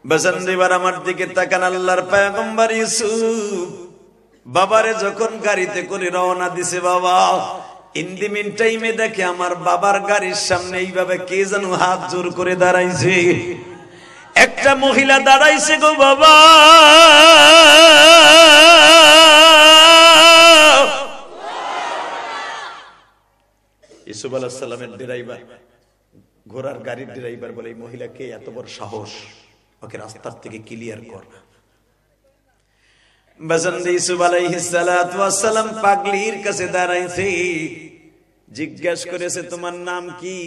বাজানদিবার আমার দিকে তাকান, আল্লাহর পয়গম্বর ইউসুফ বাবারে যখন গাড়িতে করে রওনা দিছে, বাবা ইন দি মিন টাইমে দেখে আমার বাবার গাড়ির সামনে এইভাবে কে যেন হাত জোর করে দাঁড়াইছে। একটা মহিলা দাঁড়াইছে গো বাবা, ইউসুফ আলাইহিস সালামের ড্রাইভার, ঘোড়ার গাড়ির ড্রাইভার বলে, এই মহিলাকে এত বড় সাহস, ওকে রাস্তার থেকে ক্লিয়ার কর। বাজানদি ইউসুফ আলাইহিস সালাতু ওয়াস সালাম পাগলির কাছে দাঁড়াইছে, জিজ্ঞাসা করেছে তোমার নাম কি?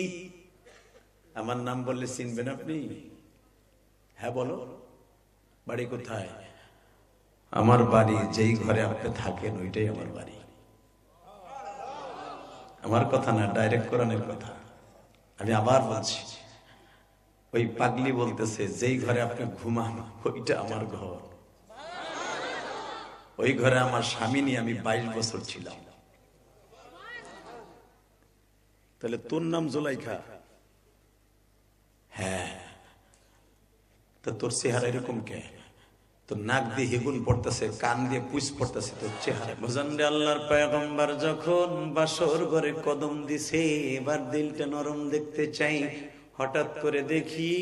আমার নাম বললে চিনবেন আপনি? হ্যাঁ বলো। বাড়ি কোথায়? আমার বাড়ি যেই ঘরে আপনি থাকেন ওইটাই আমার বাড়ি। আমার কথা না, ডাইরেক্ট কোরআনের কথা। আমি আবার বলছি, ওই পাগলি বলতেছে যেই ঘরে আপনি ঘুমান ওইটা আমার ঘর। ওই ঘরে আমার স্বামী নিয়ে আমি 22 বছর ছিলাম। তাহলে তোর নাম জুলাইখা? হ্যাঁ। তো তোর চেহারা এরকম কে? তোর নাক দিয়ে হেগুন পড়তেছে, কান দিয়ে পুষ পড়তেছে, তোর চেহারা। বুঝান আল্লাহর পয়গম্বর যখন বাসর ঘরে কদম দিছে, এবার দিলটা নরম দেখতে চাই, হঠাৎ করে দেখি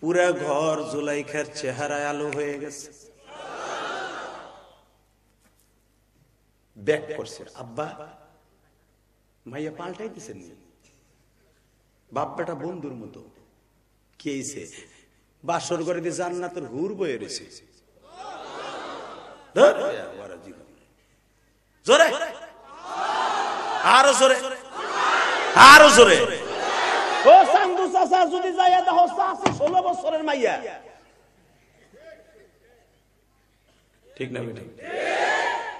পুরা ঘর জুলাইখার চেহারায় আলো হয়ে গেছে। ব্যাক করছে, আব্বা মাইয়া পাল্টাই দিছেন, বাপ বেটা বন্ধুর মতো। কি হইছে? বাসর ঘরে দিয়ে জান্নাতের হুর বয়ে রয়েছে। জোরে, আরো জোরে, আরো জোরে। ও সান্দু চাচা যদি যাইয়া দেখো, 16 বছরের মাইয়া। ঠিক না বেটা?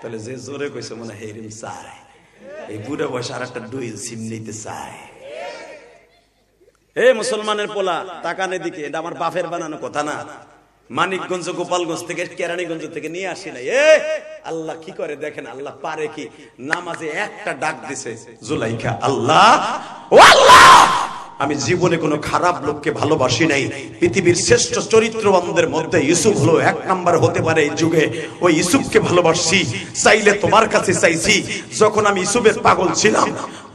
তাহলে যে জোরে কইছে মনে হেরিম চায়, এই বুড়া বয়স আর একটা ডুইল সিম নিতে চায়। এ মুসলমানের পোলা, তাকানে দিকে, এটা আমার বাপের বানানো কথা না। মানিকগঞ্জ, গোপালগঞ্জ থেকে, কেরানীগঞ্জ থেকে নিয়ে আসি নাই। এ আল্লাহ কি করে দেখেন, আল্লাহ পারে কি? নামাজে একটা ডাক দিছে জুলাইখা, আল্লাহ ও আল্লাহ, আমি জীবনে কোনো খারাপ লোককে ভালোবাসি নাই। পৃথিবীর শ্রেষ্ঠ চরিত্রবানদের মধ্যে ইউসুফ হলো 1 নাম্বার হতে পারে এই যুগে। ওই ইউসুফকে ভালোবাসি, চাইলে তোমার কাছে চাইছি। যখন আমি ইউসুফের পাগল ছিলাম,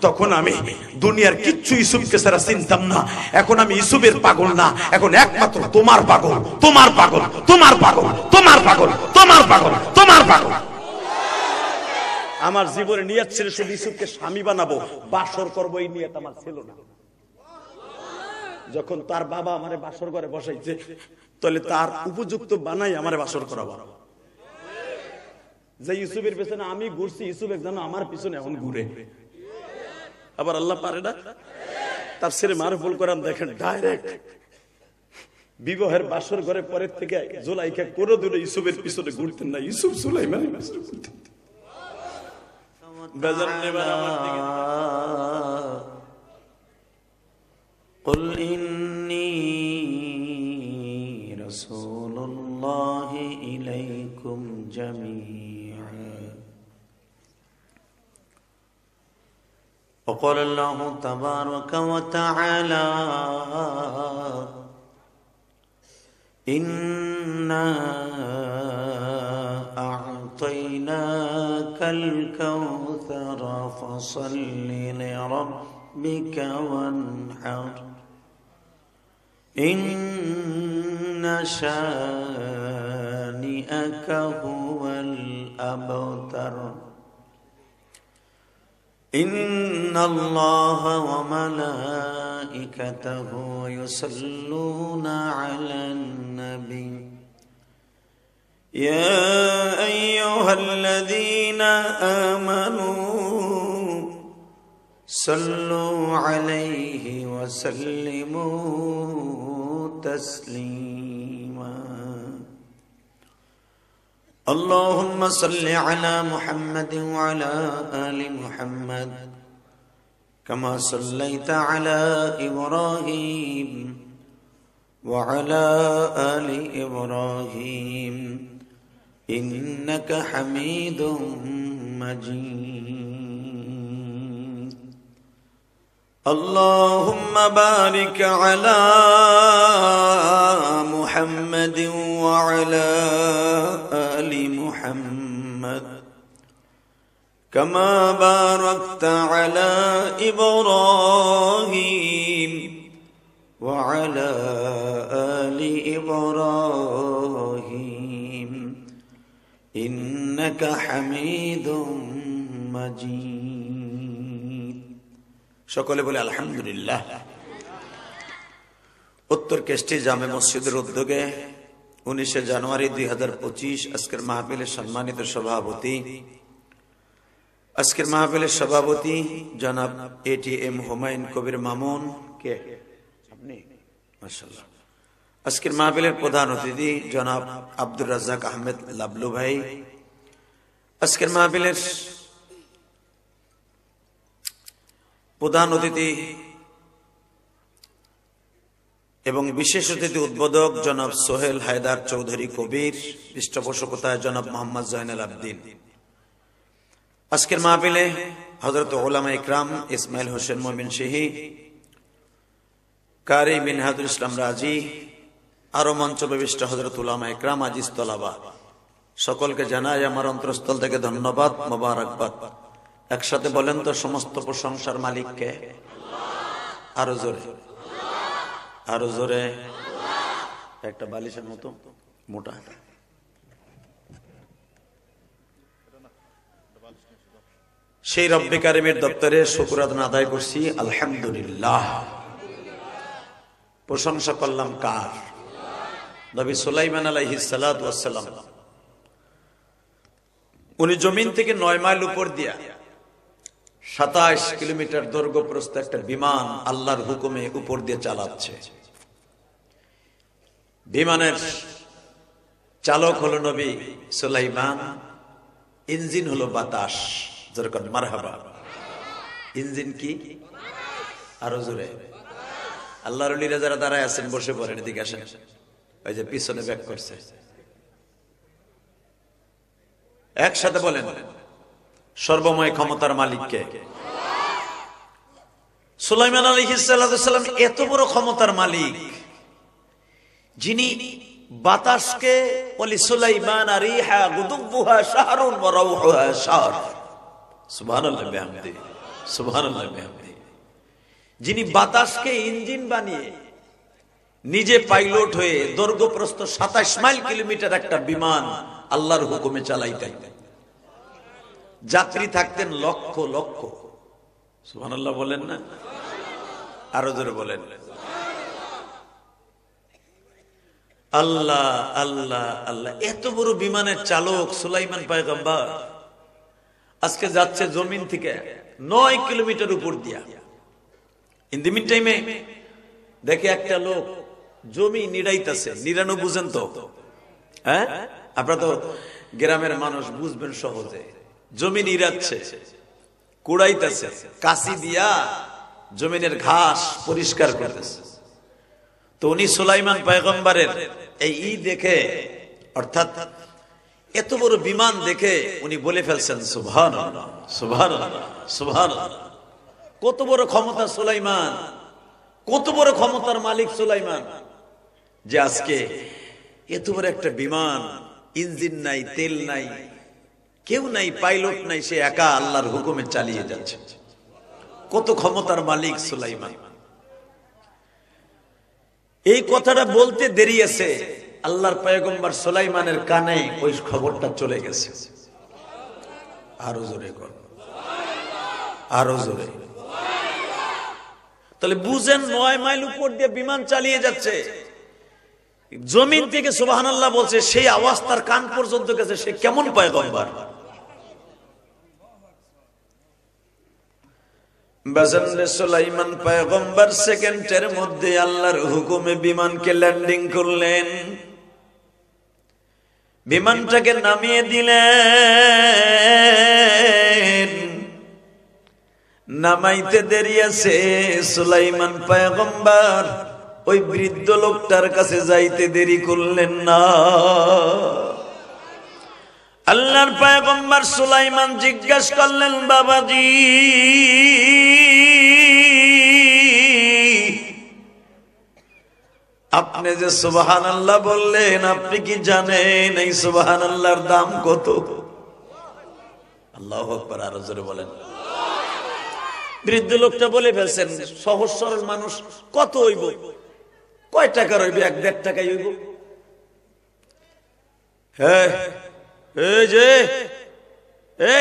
তখন আমি দুনিয়ার কিচ্ছু ইউসুফকে ছাড়া চিনতাম না। এখন আমি ইউসুফের পাগল না, এখন একমাত্র তোমার পাগল, তোমার পাগল, তোমার পাগল, তোমার পাগল, তোমার পাগল, তোমার পাগল। আমার জীবনে নিয়ত ছিল শুধু ইউসুফকে স্বামী বানাবো, বাসর করবো, এই নিয়ত আমার ছিল না। যখন তার বাবা আমারে বাসর ঘরে বসাইছে, তাহলে তার উপযুক্ত বানাই আমারে বাসর করাবো। যে ইউসুফের পেছনে আমি ঘুরছি, ইউসুফ যেন আমার পিছনে এখন ঘুরে। আবার আল্লাহ পারে না? তাফসীরে মারুফুল কোরআন দেখেন, ডাইরেক্ট বিবাহের বাসর ঘরে পরের থেকে জুলাইখা কোনো দূরে ইউসুফের পিছনে ঘুরতেন না, ইউসুফ সুলাইমানের পিছনে ঘুরতেন। বাজার নেবার আমার দিকে, قل إني رسول الله إليكم جميعا. وقال الله تبارك وتعالى إنا أعطيناك الكوثر فصل لربك وانحر إن شانئك هو الأبتر إن الله وملائكته يصلون على النبي يا أيها الذين آمنوا صلوا عليه وسلموا تسليما اللهم صل على محمد وعلى آل محمد كما صليت على إبراهيم وعلى آل إبراهيم إنك حميد مجيد اللهم بارك على وعلى آل محمد كما باركت على إبراهيم وعلى آل إبراهيم إنك حميد مجيد সকলে বলে আলহামদুলিল্লাহ। উত্তর কেষ্টে জামে মসজিদের উদ্যোগে 19 জানুয়ারি 2025 আজকের মাহফিলের সম্মানিত সভাপতি, আজকের মাহফিলের সভাপতি জনাব ATM হুমায়ুন কবির মামুন কে আপনি মাশাআল্লাহ। আজকের মাহফিলের প্রধান অতিথি জনাব আব্দুর রাজ্জাক আহমেদ লাবলু ভাই। আজকের মাহফিলের প্রধান অতিথি এবং বিশেষ অতিথি উদ্বোধক জনাব সোহেল হায়দার চৌধুরী কবির, পৃষ্ঠপোষকতায় জনাব মোহাম্মদ জয়নাল আবদিন। আজকের মাহফিলে হযরত উলামা ইকরাম ইসমাইল হোসেন মুমিন সিহি, কারি মিনহাজুল ইসলাম রাজি, আরো মঞ্চ প্রবিষ্ট হযরত উলামা ইকরাম আজিজ তলাবা, সকলকে জানাই আমার অন্তরস্থল থেকে ধন্যবাদ, মোবারকবাদ। একসাথে বলেন তো, সমস্ত প্রশংসার মালিককে? আরো জোরে, আরো জোরে। একটা বালিশের মতো মোটা। সেই রব্বে কারিমের দপ্তরে শুকর আদায় করছি, আলহামদুলিল্লাহ। প্রশংসা করলাম কার? নবী সুলাইমান আলাইহিস সালাতু ওয়াস সালাম। উনি জমিন থেকে 9 মাইল উপর দিয়া 27 কিলোমিটার দৈর্ঘ্য প্রস্থ একটা বিমান আল্লাহর হুকুমে উপর দিয়ে চালাচ্ছে। বিমানের চালক হলো নবী সুলাইমান, ইঞ্জিন হলো বাতাস। যেরকম মারহাবা, ইঞ্জিন কি? আরো জোরে। আল্লাহর ওলিরা যারা দাঁড়ায় আছেন বসে পড়েন, এদিকে আসেন। ওই যে পিছনে ব্যাক করছে, একসাথে বলেন, সর্বময় ক্ষমতার মালিককে? সুলাইমান আলাইহিস সালাম এত বড় ক্ষমতার মালিক, যিনি বাতাসকে ওলি সুলাইমান আরিহা গুদুবুহা শাহরুন ওয়া রাউহুহা শাহর। সুবহানাল্লাহ বিহামদি, সুবহানাল্লাহ বিহামদি। যিনি বাতাসকে ইঞ্জিন বানিয়ে নিজে পাইলট হয়ে দৈর্ঘ্য প্রস্থ 27 মাইল কিলোমিটার একটা বিমান আল্লাহর হুকুমে চালাইতেন। যাত্রী থাকতেন লক্ষ লক্ষ। সুবহানাল্লাহ বলেন না? আরো জোরে বলেন। আল্লাহ আল্লাহ আল্লাহ। এত বড় বিমানের চালক সুলাইমান পয়গম্বর আজকে যাচ্ছে জমিন থেকে 9 কিলোমিটার উপর দিয়া। ইন দি মিন টাইমে দেখে একটা লোক জমি নিড়াইতেছে। নিড়ানো বুঝেন তো? হ্যাঁ, আপনারা তো গ্রামের মানুষ, বুঝবেন সহজে। জমি নিড়াচ্ছে, কুড়াইতেছে, কাশি দিয়া জমিনের ঘাস পরিষ্কার করতেছে। তো উনি সুলাইমান পয়গম্বরের এই দেখে, অর্থাৎ এত বড় বিমান দেখে উনি বলে ফেলছেন সুবহানাল্লাহ, সুবহানাল্লাহ, সুবহানাল্লাহ। কত বড় ক্ষমতা সুলাইমান, কত বড় ক্ষমতার মালিক সুলাইমান, যে আজকে এত বড় একটা বিমান, ইঞ্জিন নাই, তেল নাই, কেউ নাই, পাইলট নাই, সে একা আল্লাহর হুকুমে চালিয়ে যাচ্ছে। কত ক্ষমতার মালিক সুলাইমান। এই কথাটা বলতে দেরি আছে, আল্লাহর পয়গম্বর সুলাইমানের কানে ওই খবরটা চলে গেছে। আরো জোরে কর, আরো জোরে। তাহলে বুঝেন, 9 মাইল উপর দিয়ে বিমান চালিয়ে যাচ্ছে, জমিন থেকে সুবহানাল্লাহ বলছে, সেই আওয়াজ তার কান পর্যন্ত গেছে। সে কেমন পয়গম্বর? সুলাইমান পয়গম্বর সেকেন্ডের মধ্যে আল্লাহর হুকুমে বিমানকে ল্যান্ডিং করলেন, বিমানটাকে নামিয়ে দিলেন। নামাইতে দেরি আছে, সুলাইমান পয়গম্বর ওই বৃদ্ধ লোকটার কাছে যাইতে দেরি করলেন না। আল্লাহর পয়গম্বর সুলাইমান জিজ্ঞাসা করলেন, বাবাজি আপনি যে সুবহানাল্লাহ বললেন, আপনি কি জানেন এই সুবহানাল্লাহর দাম কত? আল্লাহু আকবার, আরো জোরে বলেন। বৃদ্ধ লোকটা বলে ফেলছেন, সহজ সরল মানুষ কত হইব, কয় টাকার হইবে? 1-1.5 টাকাই হইব। হ্যাঁ, এই যে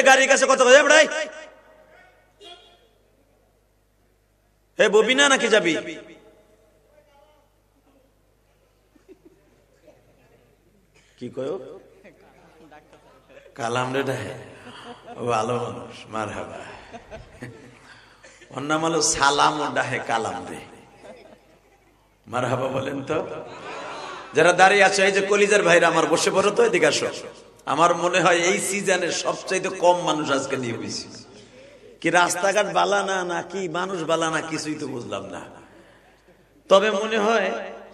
গাড়ির কাছে কত হয়ে পড়াই, হে ববি না নাকি যাবি? কি কয় কালাম রে, ভালো মানুষ, মারহাবা। ওর নাম হলো সালাম, ও ডাহে কালাম রে, মারহাবা বলেন তো। যারা দাঁড়িয়ে আছে, এই যে কলিজার ভাইরা আমার, বসে পড়ো তো, এদিকে আসো। আমার মনে হয় এই সিজনের সবচাইতে কম মানুষ আজকে নিয়ে হয়েছে। কি রাস্তাঘাট বালা না, নাকি মানুষ বালা না, কিছুই তো বুঝলাম না। তবে মনে হয়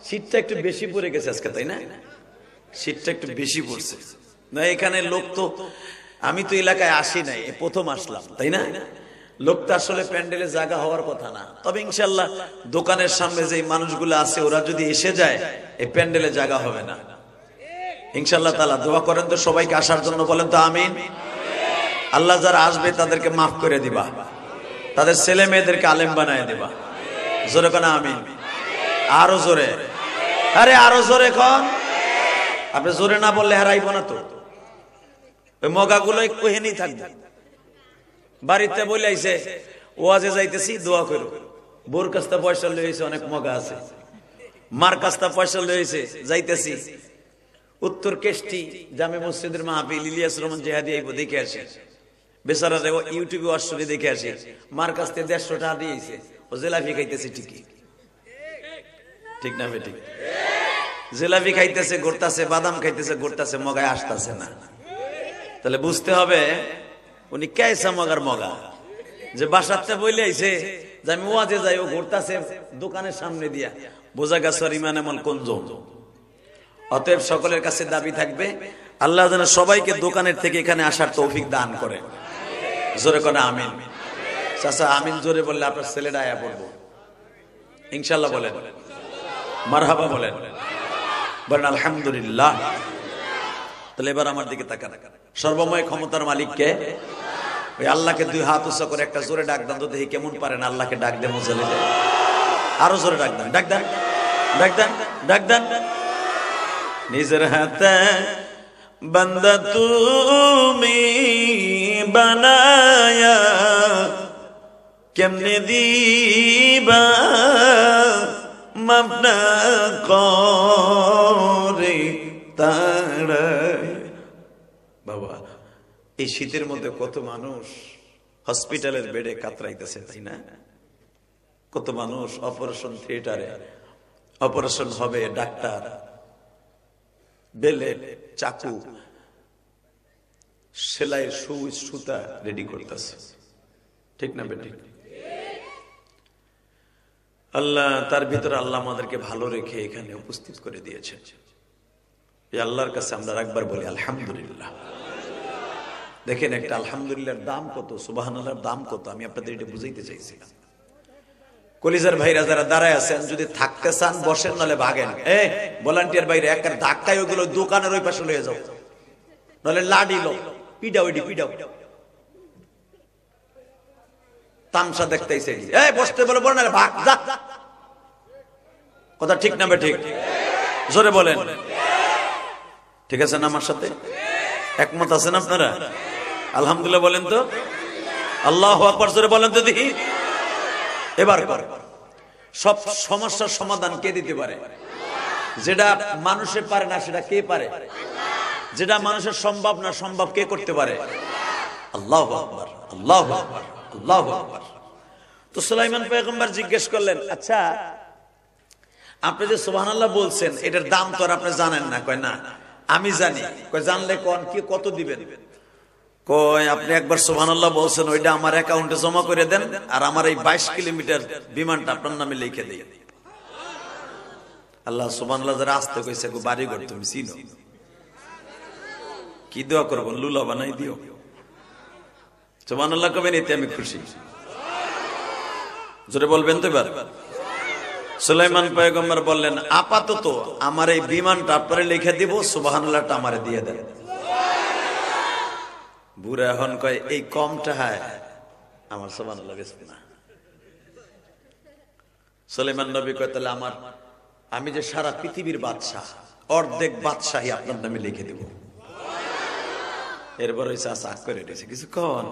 শীতটা একটু বেশি পড়ে গেছে আজকে, তাই না? শীতটা একটু বেশি পড়ছে না? এখানে লোক তো, আমি তো এলাকায় আসি নাই, প্রথম আসলাম, তাই না? লোক তো আসলে প্যান্ডেলে জায়গা হওয়ার কথা না। তবে ইনশাল্লাহ দোকানের সামনে যে মানুষগুলো আছে, ওরা যদি এসে যায়, এই প্যান্ডেলে জায়গা হবে না ইনশাল্লাহ তাআলা। দোয়া করেন তো সবাইকে আসার জন্য, বলেন তো আমিন। আল্লাহ যারা আসবে তাদেরকে মাফ করে দিবা, তাদের ছেলে মেয়েদেরকে আলেম বানায় দিবা। জোরে কোন আমিন, আরো জোরে, আরে আরো জোরে কোন। আপনি জোরে না বললে হারাইব না তো, ওই মগাগুলো কোহেনি থাকবে। বাড়িতে বলে আইছে, ওয়াজে যাইতেছি, দোয়া করো। বোর কাছটা পয়সা লইছে, অনেক মগা আছে। মার কাছটা পয়সা লইছে, যাইতেছি উত্তর কেষ্টি জামে মসজিদের মাহফিল, ইলিয়াস রহমান জিহাদি আইব, দেখে আসি। বেচারা ইউটিউবে অশ্বরে দেখে আসি, মার কাছ থেকে 150 টাকা দিয়েছে, ও জেলাফি খাইতেছে। ঠিকই, ঠিক না বেটি? জেলাফি খাইতেছে, ঘুরতেছে, বাদাম খাইতেছে, ঘুরতেছে, মগায় আসতেছে না। তাহলে বুঝতে হবে উনি কেসা মগার মগা, যে বাসাতে বইলে আইছে যে আমি ওয়াজে যাই, ও ঘুরতেছে দোকানের সামনে দিয়া। বোঝা গেছে ইমান এমন কোন জম। অতএব সকলের কাছে দাবি থাকবে, আল্লাহ যেন সবাইকে দোকানের থেকে এখানে আসার তৌফিক দান করে। জোরে করে আমিন। চাচা আমিন জোরে বললে আপনার ছেলেটা আয়া পড়বো ইনশাল্লাহ। বলেন মারহাবা, বলেন বলেন আলহামদুলিল্লাহ। তাহলে এবার আমার দিকে তাকান। সর্বময় ক্ষমতার মালিক কে? ওই আল্লাহকে 2 হাত উঁচা করে একটা জোরে ডাক দেন তো, দেখি কেমন পারেন আল্লাহকে ডাক দেন। মুজালে আরো জোরে ডাক দেন, ডাক দেন, ডাক দেন, ডাক দেন। নিজের হাতে বান্দা তুমি বানায়া, কেমনে দিবা মাফ না করে তারা। বাবা, এই শীতের মধ্যে কত মানুষ হসপিটালের বেডে কাতরাইতেছে, তাই না? কত মানুষ অপারেশন থিয়েটারে, অপারেশন হবে, ডাক্তার বেলে চাকু সেলাই সুই সুতা রেডি করতেছে, ঠিক না বেটি? আল্লাহ তার ভিতরে আল্লাহ আমাদেরকে ভালো রেখে এখানে উপস্থিত করে দিয়েছেন। এই আল্লাহর কাছে আমরা একবার বলি আলহামদুলিল্লাহ। দেখেন একটা আলহামদুলিল্লাহর দাম কত, সুবহানাল্লাহর দাম কত, আমি আপনাদের এটা বুঝাইতে চাইছিলাম। কলিজার ভাইরা যারা দাঁড়ায় আছেন, যদি থাকতে চান বসেন, নাহলে ভাগেন। ভলান্টিয়ার বাইরে একটা ধাক্কায় ওগুলো দোকানের ওই পাশে লয়ে যাও, নাহলে লাডি লো, পিডাও, এডি পিডাও। তামসা দেখতেইছে, বসতে বলে বলেন, আরে ভাগ যা। কথা ঠিক না ঠিক? জোরে বলেন। ঠিক আছে না? আমার সাথে একমত আছেন আপনারা? আলহামদুলিল্লাহ বলেন তো, আল্লাহু আকবার জোরে বলেন তো দেখি। এবার সব সমস্যার সমাধান কে দিতে পারে? যেটা মানুষের পারে না সেটা কে পারে? যেটা মানুষের সম্ভব না, সম্ভব কে করতে পারে? আল্লাহু আকবার, আল্লাহু আকবার, আল্লাহু আকবার। তো সুলাইমান পয়গম্বর জিজ্ঞেস করলেন, আচ্ছা আপনি যে সুবহানাল্লাহ বলছেন, এটার দাম তো আর আপনি জানেন না? কয় না, আমি জানি। কয় জানলে কোন কি কত দিবেন? কয় আপনি একবার সুবহানাল্লাহ বলছেন, ওইটা আমার অ্যাকাউন্টে জমা করে দেন, আর আমার এই 22 কিলোমিটার বিমানটা আপনার নামে লিখে দেই। আল্লাহ সুবহানাল্লাহ যারা আসতে কইছে, গো বাড়ি ঘর তুমি চিনো, কি দোয়া করবো? লুলা বানাই দিও। সুবহানাল্লাহ কবে নিতে আমি খুশি। জোরে বলবেন তো এবার। সুলাইমান পয়গম্বর বললেন, আপাতত আমার এই বিমানটা আপনারে লিখে দিব, সুবহানাল্লাহটা আমারে দিয়ে দেন। বুড়া এখন কয়, এই কমটা হয় আমার সুবহানাল্লাহ বেশি না। সুলাইমান নবী কয়, তাহলে আমি যে সারা পৃথিবীর বাদশাহ, অর্ধেক বাদশাহী আপনার নামে লিখে দিব। এরপর ওই চাচা রাগ করে রয়েছে, কিছু কন,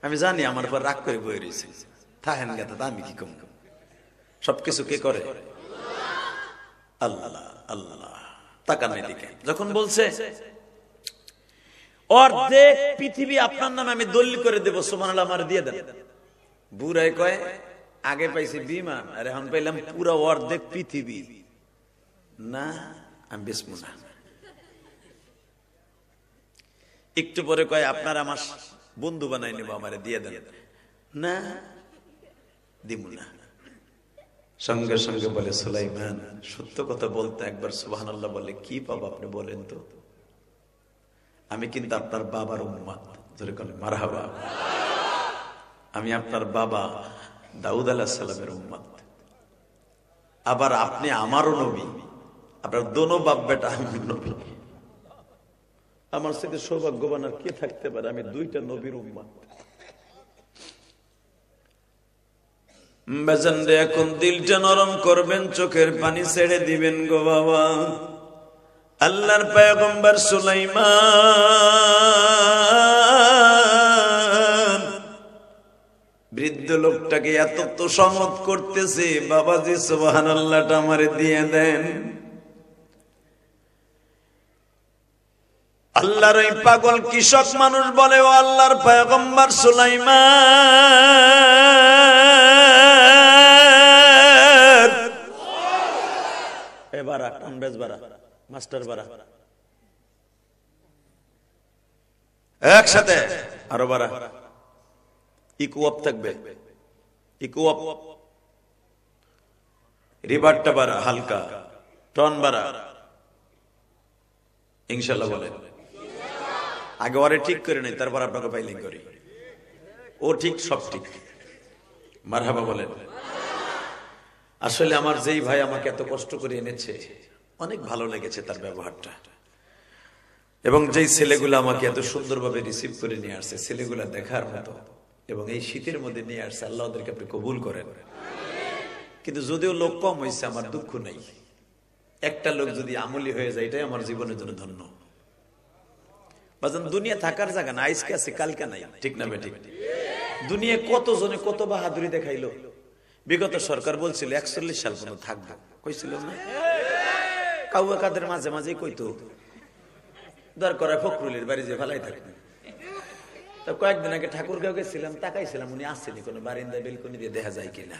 আমি জানি আমার উপর রাগ করে বয়ে রয়েছে, থাকেন গেতা, আমি কি কম, সবকিছু কে করে? আল্লাহ। আল্লাহ তাকান এদিকে, যখন বলছে অর্ধেক পৃথিবী আপনার নামে আমি দলিল করে দেব, সুবহানাল্লাহ আমার দিয়ে দেন। বুড়াই কয়, আগে পাইছি বিমান, আর এখন পাইলাম পুরো অর্ধেক পৃথিবী, না আমি বেচবো না। একটু পরে কয়, আপনার আমার বন্ধু বানাই নেবো, আমারে দিয়ে দেন, না দিব না। সঙ্গে সঙ্গে বলে, সুলাইমান সত্য কথা বলতে একবার সুবহানাল্লাহ বলে কি পাবো আপনি বলেন তো? আমি কিন্তু আপনার বাবার উম্মত, ধরে বলেন মারহাবা। আমি আপনার বাবা দাউদ আলাইহিস সালামের উম্মত, আবার আপনি আমারও নবী, আপনার দোনো বাপ বেটা আমার নবী। আমার সাথে সৌভাগ্যবান আর কে থাকতে পারে? আমি দুইটা নবীর উম্মত। বেজানরে এখন দিলটা নরম করবেন, চোখের পানি ছেড়ে দিবেন গো বাবা। আল্লাহর পয়গম্বর সুলাইমান বৃদ্ধ লোকটাকে এত তো সমত করতেছে, বাবাজি সুবহানাল্লাহটা আমারে দিয়ে দেন। আল্লাহর ওই পাগল কৃষক মানুষ বলে, ও আল্লাহর পয়গম্বর সুলাইমান, এবার কানবেজ বাড়া, মাস্টার বাড়া, একসাথে আরো বাড়া, ইকো আপ থাকবে, ইকো আপ, রিভারটা বাড়া, হালকা টন বাড়া, ইনশাআল্লাহ বলেন। আগে ওরে ঠিক করে নেই, তারপর আপনাকে ফাইলিং করি। ও ঠিক, সব ঠিক, মারহাবা বলেন। আসলে আমার যেই ভাই আমাকে এত কষ্ট করে এনেছে, অনেক ভালো লেগেছে তার ব্যবহারটা, এবং যেই ছেলেগুলো আমাকে এত সুন্দরভাবে রিসিভ করে নিয়ে আসছে, ছেলেগুলা দেখার মতো, এবং এই শীতের মধ্যে নিয়ে আসছে, আল্লাহ ওদেরকে আপনি কবুল করেন। কিন্তু যদিও লোক কম হয়েছে, আমার দুঃখ নেই। একটা লোক যদি আমলি হয়ে যায়, এটাই আমার জীবনের জন্য ধন্য। বাজান, দুনিয়া থাকার জায়গা না, আজকে আছে কালকে নাই, ঠিক না বেঠিক? দুনিয়া কত জনে কত বাহাদুরি দেখাইলো। বিগত সরকার বলছিল 41 সাল পর্যন্ত থাকবো, কইছিল না? কাউয়া কাদের মাঝে মাঝে কইতো, দরকার ফখরুলের বাড়ি যে ভালাই থাকবে। তো কয়েকদিন আগে ঠাকুরগাঁও গেছিলাম, তাকাইছিলাম উনি আসছেনি, কোনো বারিন্দা বেলকনি দিয়ে দেখা যায় কিনা।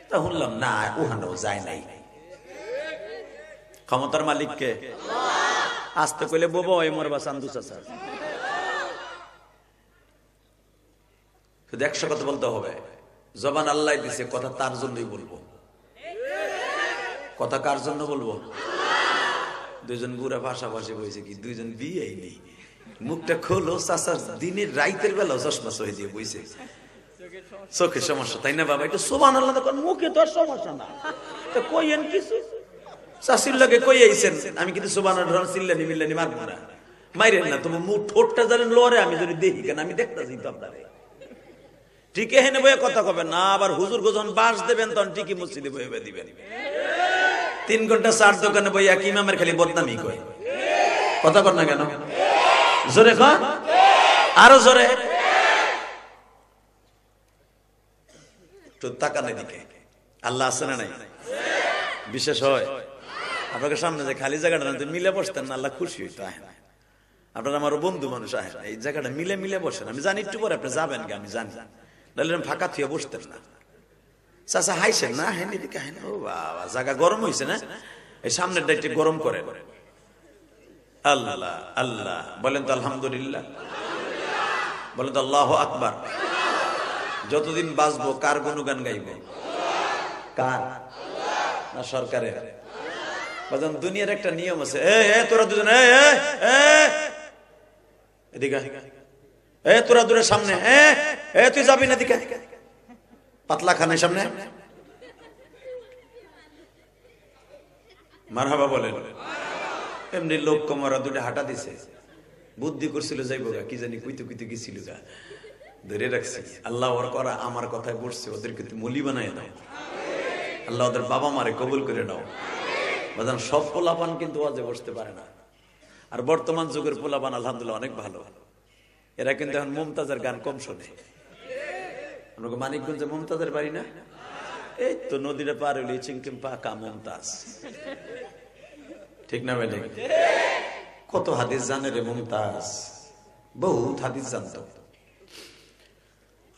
তা শুনলাম না, ওখানেও যায় নাই। ক্ষমতার মালিককে আসতে কইলে বোবা ওই মরবা চান্দু চাচা। শুধু 100 কথা বলতে হবে, জবান আল্লাহ দিছে, কথা তার জন্যই বলবো। কথা কার জন্য বলবো? দুইজন বুড়া পাশাপাশি বইছে, কি দুইজন বিয়েই নেই, মুখটা খোলো, চাচা দিনের রাইতের বেলা চশমা সহে দিয়ে বইছে, চোখে সমস্যা, তাই না বাবা? একটু সুবহানাল্লাহ দেখুন, মুখে তো আর সমস্যা না, তো কইেন কিছু। চাষির লাগে কই আইছেন, আমি কিন্তু সুবহানাল্লাহ চিল্লানি মিল্লানি মারবো না, মাইরেন না, তোমার মুখ ঠোঁটটা জানেন লোয়ারে, আমি যদি দেখি কেন, আমি দেখতেছি তো আপনারে। ঠিক এখানে বইয়ে কথা কবেন না, আবার হুজুর যখন বাস দেবেন তখন ঠিকই মসজিদে বইয়ে দিবেন। 3 ঘন্টা চার দোকানে বইয়া কি ইমামের খালি বদনামি কয়, কথা কর না কেন? জোরে কর, আরো জোরে। তো তাকান এদিকে, আল্লাহ আছে না নাই? বিশেষ হয় আপনাকে সামনে যে খালি জায়গাটা না, মিলে বসতেন না, আল্লাহ খুশি হইতো। আহেন, আপনার আমার বন্ধু মানুষ, আহেন এই জায়গাটা মিলে মিলে বসেন। আমি জানি একটু পরে আপনি যাবেন, আমি জানি, নাহলে ফাঁকা থুয়ে বসতেন না। চাচা হাইছেন না, হেন এদিকে হেন। ও বাবা, জায়গা গরম হয়েছে না, এই সামনের ডাইটে গরম করেন। আল্লাহ আল্লাহ বলেন তো, আলহামদুলিল্লাহ বলেন তো, আল্লাহু আকবার। যতদিন বাঁচবো কার গুণগান গাইব? কার? না সরকারের? বাজান, দুনিয়ার একটা নিয়ম আছে, তোরা দুজন এদিকে, তোরা দূরের সামনে, তুই যাবি না এদিকে, পাতলা খানের সামনে, মারহাবা বলেন। এমনি লোক কমরা দুটো হাঁটা দিছে, বুদ্ধি করছিল যাইবো গা, কি জানি কুইতে কুইতে গেছিল গা, ধরে রাখছি। আল্লাহ ওর করা আমার কথায় বসছে, ওদেরকে তুমি মলি বানায় দাও। আল্লাহ ওদের বাবা মারে কবুল করে নাও। বাজান সব পোলাপান কিন্তু ওয়াজে বসতে পারে না। আর বর্তমান যুগের পোলাপান আলহামদুলিল্লাহ অনেক ভালো। এরা কিন্তু এখন মুমতাজের গান কম শোনে। আমরা মানিকগঞ্জে মুমতাজের বাড়ি না, এই তো নদীটা পার হইলে চিংকিম পাকা মুমতাজ, ঠিক না ভাই? কত হাদিস জানে রে মুমতাজ, বহুত হাদিস জানতো।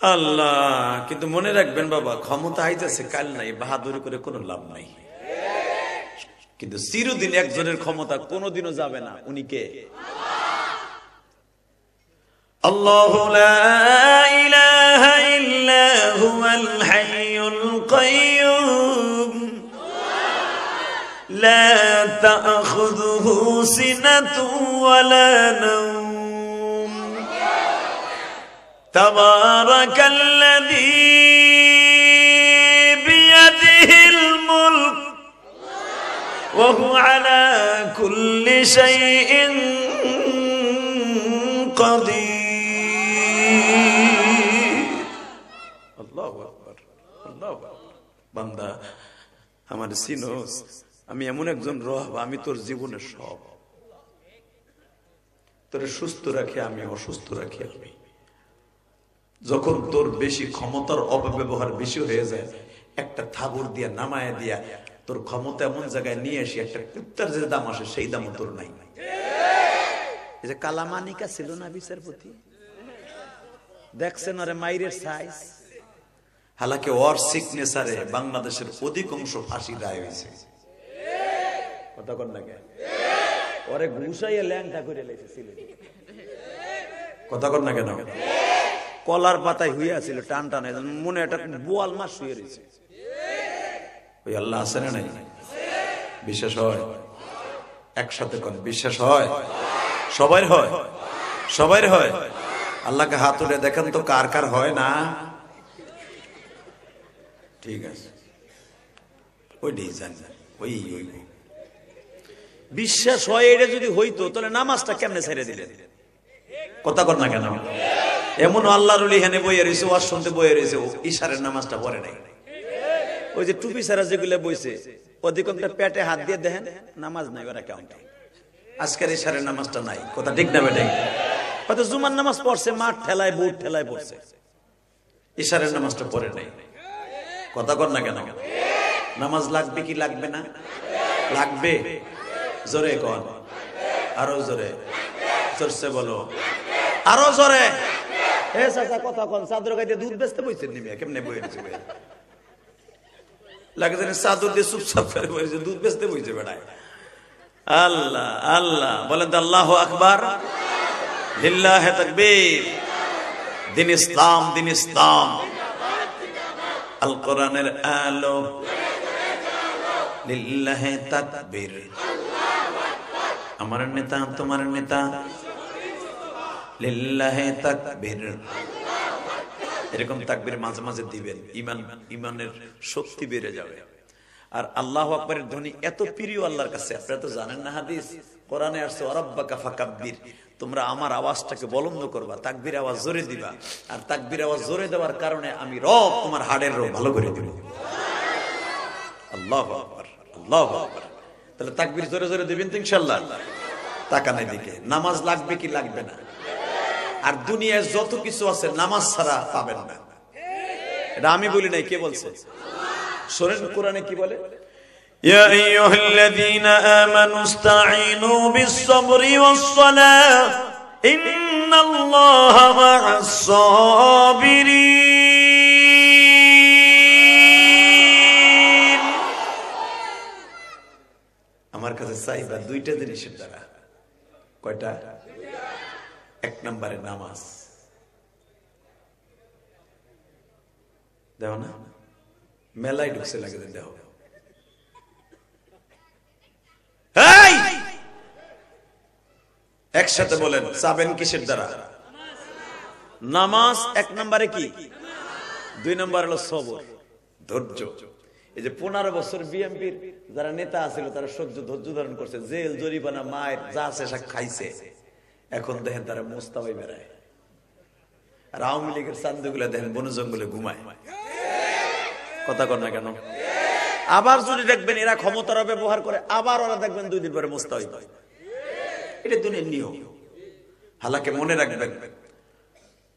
আল্লাহ, কিন্তু মনে রাখবেন বাবা, ক্ষমতা আইতেছে কাল নাই, বাহাদুরি করে কোনো লাভ নাই। কিন্তু চিরদিন একজনের ক্ষমতা কোনোদিনও যাবে না। উনি কে? আল্লাহু লা ইলাহা ইল্লা হুয়াল হাইয়ুল কাইয়্যুম লা তা'খুযুহু সিনাতুন ওয়ালা নাওম তাবারাকাল্লাযী বিয়াদিহিল মুলক ওয়া হুয়া আলা কুল্লি শাইইন কাদির। আল্লাহু আকবার, আল্লাহু আকবার। বান্দা আমার সিনোস, আমি এমন একজন রব, আমি তোর জীবনের সব। তোরে সুস্থ রাখি আমি, অসুস্থ রাখি আমি। যখন তোর বেশি ক্ষমতার অপব্যবহার বেশি হয়ে যায়, একটা থাবর দিয়া নামায় দিয়া তোর ক্ষমতা এমন জায়গায় নিয়ে আসি, একটা কুত্তার যে দাম আসে সেই দামও তোর নাই। এই যে কালামানিকা ছিল না বিচারপতি, দেখছেন আরে মাইরের সাইজ, হালাকি ওর সিগনেচারে বাংলাদেশের অধিকাংশ ফাঁসি রায় হয়েছে। কথা কর না কেন? ওরে ঘুষাইয়া ল্যাংটা করে লেগেছিল। কথা কর না কেন? কলার পাতায় হইয়া ছিল টান টানে, মনে একটা বোয়াল মাছ শুয়ে রয়েছে। ওই আল্লাহ আছে না নাই? বিশ্বাস হয়? একসাথে কর, বিশ্বাস হয়? সবাই হয়, সবাই হয়। আল্লাহকে হাত তুলে দেখেন তো কার কার হয় না। ঠিক আছে, ওইটাই জানি, ওই ওই বিশ্বাস হয়। এটা যদি হইতো তাহলে নামাজটা কেমনে ছেড়ে দিলেন? কথা কর না কেন? এমন আল্লাহর ওলি হেনে বইয়ে রয়েছে, ওয়াজ শুনতে বইয়ে রয়েছে, ইশারের নামাজটা পড়ে নাই। ওই যে টুপি ছাড়া যেগুলো বইছে, অধিকাংশ পেটে হাত দিয়ে দেখেন নামাজ নাই, ওরা কেমন। আজকের ইশারের নামাজটা নাই। কথা ঠিক না বেটে? হয়তো জুমার নামাজ পড়ছে, মাঠ ঠেলায় বুট ঠেলায় পড়ছে, ইশারের নামাজটা পড়ে নাই। কথা কর না কেন? নামাজ লাগবে কি লাগবে না? লাগবে। জোরে কন, আরো জোরে, জোরসে বলো, আরো জোরে। এ চাচা কথা কন, চাদর গাইতে দুধ বেচতে বইছেন নিমিয়া, কেমনে বইছে? লাগে জানি চাদর দিয়ে চুপচাপ করে বইছে, দুধ বেচতে বইছে বেড়ায়। আল্লাহ আল্লাহ বলেন তো আল্লাহু আকবার, লিল্লাহি তাকবীর। দিন ইসলাম, দিন ইসলাম, আল কোরআনের আলো, লিল্লাহি তাকবীর। আমার নেতা তোমার নেতা, লিল্লাহি তাকবীর। এরকম তাকবীর মাঝে মাঝে দিবেন, ইমানের শক্তি বেড়ে যাবে। আর আল্লাহু আকবারের ধ্বনি এত প্রিয় আল্লাহর কাছে, আপনারা তো জানেন না হাদিস কোরআনে আসছে, ওয়ারাব্বাকা ফাকাব্বির, তোমরা আমার আওয়াজটাকে বুলন্দ করবা, তাকবীর আওয়াজ জোরে দিবা। আর তাকবীর আওয়াজ জোরে দেওয়ার কারণে আমি রব তোমার হাড়ের রোগ ভালো করে দিব। আল্লাহু আকবার, আল্লাহু আকবার। তাহলে তাকবীর জোরে জোরে দিবেন তো ইনশাআল্লাহ। তাকানের দিকে। নামাজ লাগবে কি লাগবে না? আর দুনিয়ায় যত কিছু আছে নামাজ ছাড়া পাবেন না। এটা আমি বলি নাই, কে বলছে? শোনেন কোরআনে কি বলে, ইয়া আইয়ুহাল্লাযীনা আমানু ইসতাঈনু বিস-সাবরি ওয়াস-সালাহ ইন্নাল্লাহা মা'আস-সাবিরিন। আমার কাছে চাইবা দুইটা জিনিসের দ্বারা। কয়টা? এক নম্বরে নামাজ। দেখো না মেলায় ঢুকছে, লাগে দেখো। একসাথে বলেন, চাবেন কিসের দ্বারা? নামাজ এক নম্বরে কি? দুই নম্বর হলো সবর, ধৈর্য। এই যে 15 বছর বিএনপির যারা নেতা আছিল তারা ধৈর্য ধারণ করছে, জেল জরিমানা মায়ের যা আছে সব খাইছে, এখন দেখেন তারা মোস্তাবাই বেড়ায়। আর আওয়ামী লীগের চান্দুগুলা দেখেন বন জঙ্গলে ঘুমায়। কথা কর না কেন? আবার যদি দেখবেন এরা ক্ষমতার ব্যবহার করে, আবার ওরা দেখবেন 2 দিন পরে মোস্তাবাই পায়। এটা দুনিয়ার নিয়ম। হালাকে মনে রাখবেন,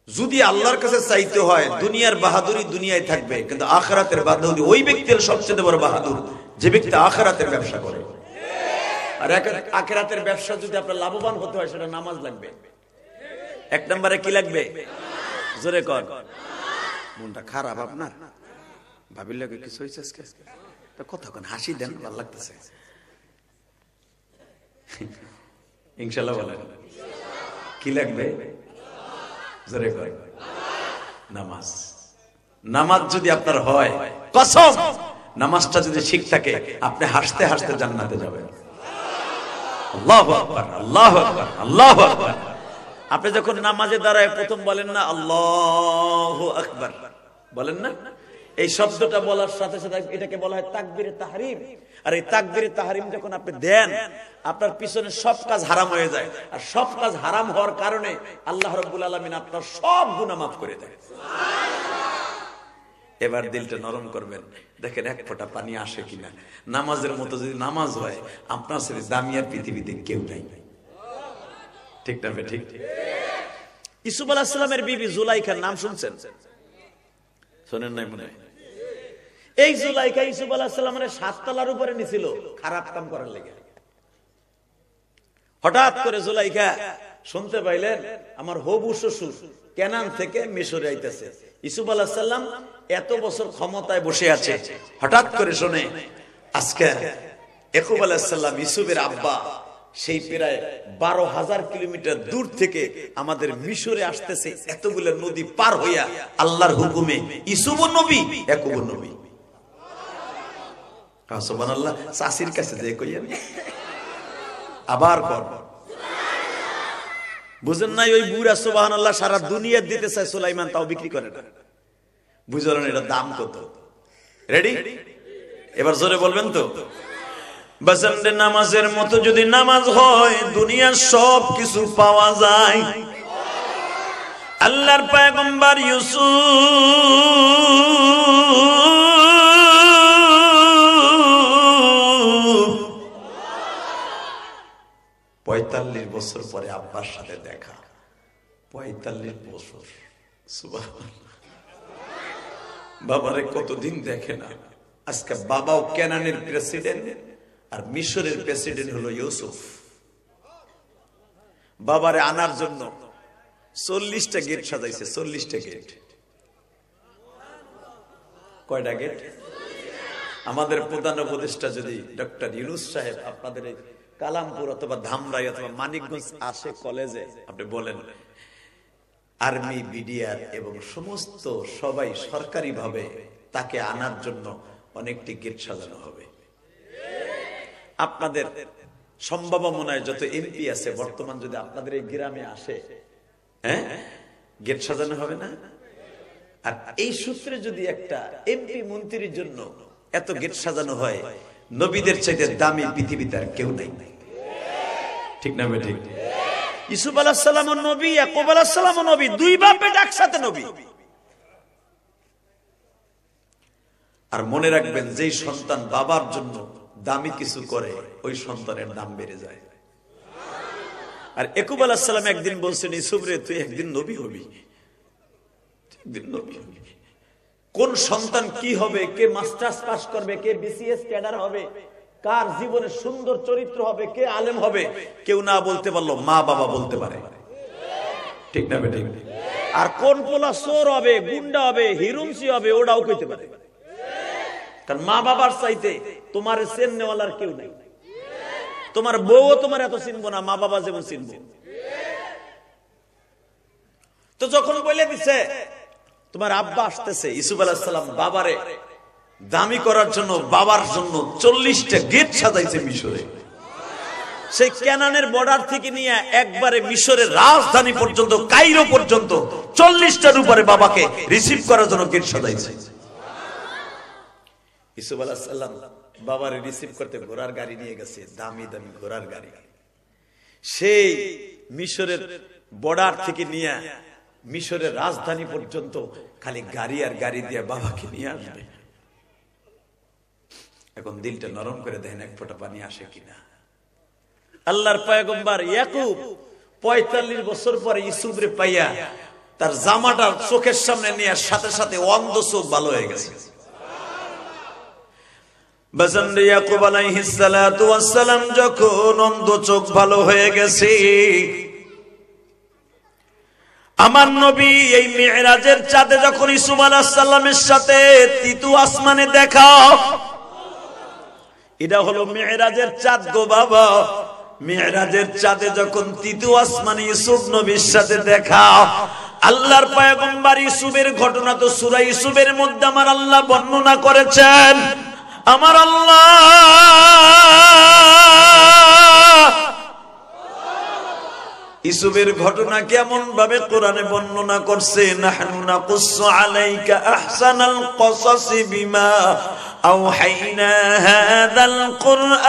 যদি আল্লাহর কাছে চাইতে হয় দুনিয়ার বাহাদুরি দুনিয়ায় থাকবে, কিন্তু আখিরাতের বাহাদুরি ওই ব্যক্তির সবচেয়ে বড় বাহাদুর যে ব্যক্তি আখিরাতের ব্যবসা করে। আর আখিরাতের ব্যবসা যদি আপনার লাভবান হতে হয় সেটা নামাজ লাগবে। 1 নম্বরে কি লাগবে? জোরে কর। মনটা খারাপ আপনার? ভাবির লাগে কিছু হয়েছে আজকে? কথা কোন হাসি দেন, ভালো লাগতেছে। ইনশাআল্লাহ বলেন কি লাগবে? জোরে কর। নামাজ। নামাজ যদি আপনার হয়, কসম নামাজটা যদি ঠিক থাকে আপনি হাসতে হাসতে জান্নাতে যাবেন। আল্লাহু আকবার, আল্লাহু আকবার, আল্লাহু আকবার। আপনি যখন নামাজে দাঁড়ায় প্রথম বলেন না আল্লাহু আকবার, বলেন না? এই শব্দটা বলার সাথে সাথে এটাকে বলা হয় তাকবীরে তাহরিম। আর এই তাকবীরে তাহরিম যখন আপনি দেন, আপনার পিছনে সব কাজ হারাম হয়ে যায়। আর সব কাজ হারাম হওয়ার কারণে আল্লাহ রাব্বুল আলামিন আপনার সব গুনাহ মাফ করে দেয়। এবার দিলটা নরম করবেন, দেখেন 1 ফোঁটা পানি আসে কিনা। নামাজের মতো যদি নামাজ হয়, আপনার সাথে দামিয়ার পৃথিবীতে কেউ নাই। ঠিক না? ঠিক। ইউসুফ আলাইহিস সালামের বিবি জুলাইখার নাম শুনছেন? শোনেন নাই মনে হয়? এই জুলাইখা ইউসুফ আলাইহিস সালামের 7 তলার উপরে নিছিল খারাপ কাম করার লেগে। হঠাৎ করে জুলাইখা শুনতে পাইলেন আমার হবু শ্বশুর কেনান থেকে মিশরে আইতেছে। ইউসুফ আলাইহিস সালাম এত বছর ক্ষমতায় বসে আছে, হঠাৎ করে শুনে আজকে ইয়াকুব আলাইহিস সালাম ইউসুফের আব্বা সেই প্রায় 12,000 কিলোমিটার দূর থেকে আমাদের মিশরে আসতেছে, এতগুলো নদী পার হইয়া আল্লাহর হুকুমে। ইউসুফও নবী, ইয়াকুবও নবী। সুবহানাল্লাহ। চাষির কাছে যে কইয়েন আবার কর, বুঝেন নাই? ওই বুড়া সুবহানাল্লাহ সারা দুনিয়া দিতে চায় সুলাইমান, তাও বিক্রি করে না। বুঝলেন এটার দাম কত? রেডি? এবার জোরে বলবেন তো? বাজানরে নামাজের মতো যদি নামাজ হয়, দুনিয়ার সব কিছু পাওয়া যায়। আল্লাহর পয়গম্বর ইউসুফ 45 বছর পরে আব্বার সাথে দেখা। 45 বছর। সুবহানাল্লাহ। বাবারে কতদিন দেখে না। আজকে বাবাও কেনানের প্রেসিডেন্ট আর মিশরের প্রেসিডেন্ট হলো ইউসুফ। বাবারে আনার জন্য 40টা গেট সাজাইছে। 40টা গেট। কয়টা গেট? আমাদের প্রধান উপদেষ্টা যদি ডক্টর ইউনূস সাহেব আপনাদের এই কালামপুর অথবা ধামরাই অথবা মানিকগঞ্জ আসে কলেজে, আপনি বলেন আর্মি, বিডিআর এবং সমস্ত সবাই সরকারি ভাবে তাকে আনার জন্য অনেকটি গেট সাজানো হবে। আপনাদের সম্ভাবনায় যত এমপি আছে বর্তমান যদি আপনাদের এই গ্রামে আসে, হ্যাঁ, গেট সাজানো হবে না? আর এই সূত্রে যদি একটা এমপি মন্ত্রীর জন্য এত গেট সাজানো হয়, নবীদের চাইতে দামি পৃথিবীতে আর কেউ নাই। ঠিক না? ঠিক। ইউসুফ আলাইহিস সালাম নবী, ইয়াকুব আলাইহিস সালাম নবী, 2 বাপ বেটা একসাথে নবী। আর মনে রাখবেন, যেই সন্তান বাবার জন্য দামি কিছু করে ওই সন্তানের দাম বেড়ে যায়। আর ইয়াকুব আলাইহিস সালাম একদিন বলছেন, ইউসুফ রে তুই একদিন নবী হবি, একদিন নবী হবি। কোন সন্তান কি হবে, কে মাস্টার্স পাস করবে, কে বিসিএস ক্যাডার হবে, কার জীবনে সুন্দর চরিত্র হবে, কে আলেম হবে, কেউ না বলতে পারলো, মা বাবা বলতে পারে। ঠিক না? ঠিক। আর কোন পোলা চোর হবে, গুন্ডা হবে, হিরুমসি হবে, ওটাও কইতে পারে। কারণ মা বাবার চাইতে তোমার চেননেওয়ালার কেউ নাই। তোমার বউ তোমার এত চিনবো না, মা বাবা যেমন চিনবো। তো যখন বলে দিছে তোমার আব্বা আসতেছে, ইউসুফ আলাইহিস সালাম বাবারে দামি করার জন্য বাবার জন্য 40টা গেট সাজাইছে মিশরে। সেই কেনানের বর্ডার থেকে নিয়ে একবারে মিশরের রাজধানী পর্যন্ত, কায়রো পর্যন্ত 40টার উপরে বাবাকে রিসিভ করার জন্য গেট সাজাইছে। ইসুফ আলাইহিস সালাম বাবারে রিসিভ করতে ঘোড়ার গাড়ি নিয়ে গেছে, দামি দামি ঘোড়ার গাড়ি। সেই মিশরের বর্ডার থেকে নিয়ে মিশরের রাজধানী পর্যন্ত খালি গাড়ি আর গাড়ি দিয়ে বাবাকে নিয়ে আসবে। এখন দিলটা নরম করে দেখেন এক ফোঁটা পানি আসে কিনা। আল্লাহর পয়গম্বর ইয়াকুব 45 বছর পরে ইউসুফরে পাইয়া তার জামাটা চোখের সামনে নিয়ে সাথে সাথে অন্ধ চোখ ভালো হয়ে গেছে। বাজান ইয়াকুব আলাইহিস সালাতু ওয়াস সালাম যখন অন্ধ চোখ ভালো হয়ে গেছে, আমার নবী এই মিরাজের চাঁদে যখন ইউসুফ আলাইহিস সালামের সাথে তিতু আসমানে দেখা, এটা হলো মিরাজের চাঁদ গো বাবা। মিরাজের চাঁদে যখন তিতু আসমানে ইউসুফ নবীর সাথে দেখা, আল্লাহর পয়গম্বর ইউসুফের ঘটনা তো সূরা ইউসুফের মধ্যে আমার আল্লাহ বর্ণনা করেছেন। আমার আল্লাহ ইউসুফের ঘটনা কেমন ভাবে কোরআনে বর্ণনা করছে, নাহনু নাকুসসু আলাইকা আহসানাল কসাসি বিমা আওহাইনা হাযাল কুরআন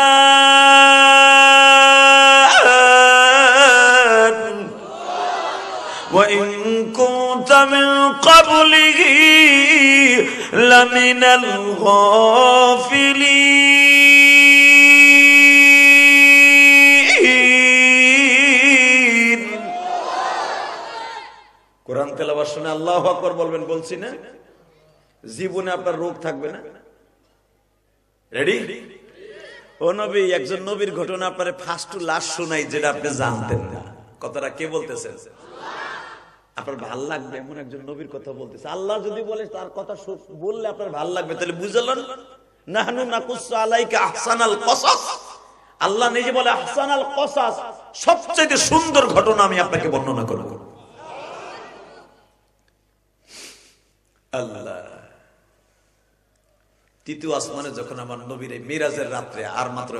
ওয়া ইন কুনতা মিন ক্বাবলিহি লামিনাল গাফিলিন। কোরআন তেলাওয়াত শুনে আল্লাহু আকবার বলবেন, বলছি না? জীবনে আপনার রোগ থাকবে না। রেডি? ও নবী, একজন নবীর ঘটনা আপনারে ফার্স্ট টু লাস্ট শোনাই, যেটা আপনি জানতেন না। কথাটা কে বলতেছেন? আপনার ভাল লাগবে এমন একজন নবীর কথা বলতেছে। আল্লাহ যদি বলে তার কথা বললে আপনার ভাল লাগবে, তাহলে বুঝলেন? নাহনু নাকুসসু আলাইকা আহসানাল কসাস। আল্লাহ নিজে বলে আহসানাল কসাস, সবচেয়ে সুন্দর ঘটনা আমি আপনাকে বর্ণনা করব। আল্লাহ তৃতীয় আসমানে যখন আমার নবীর মিরাজের রাত্রে আর মাত্র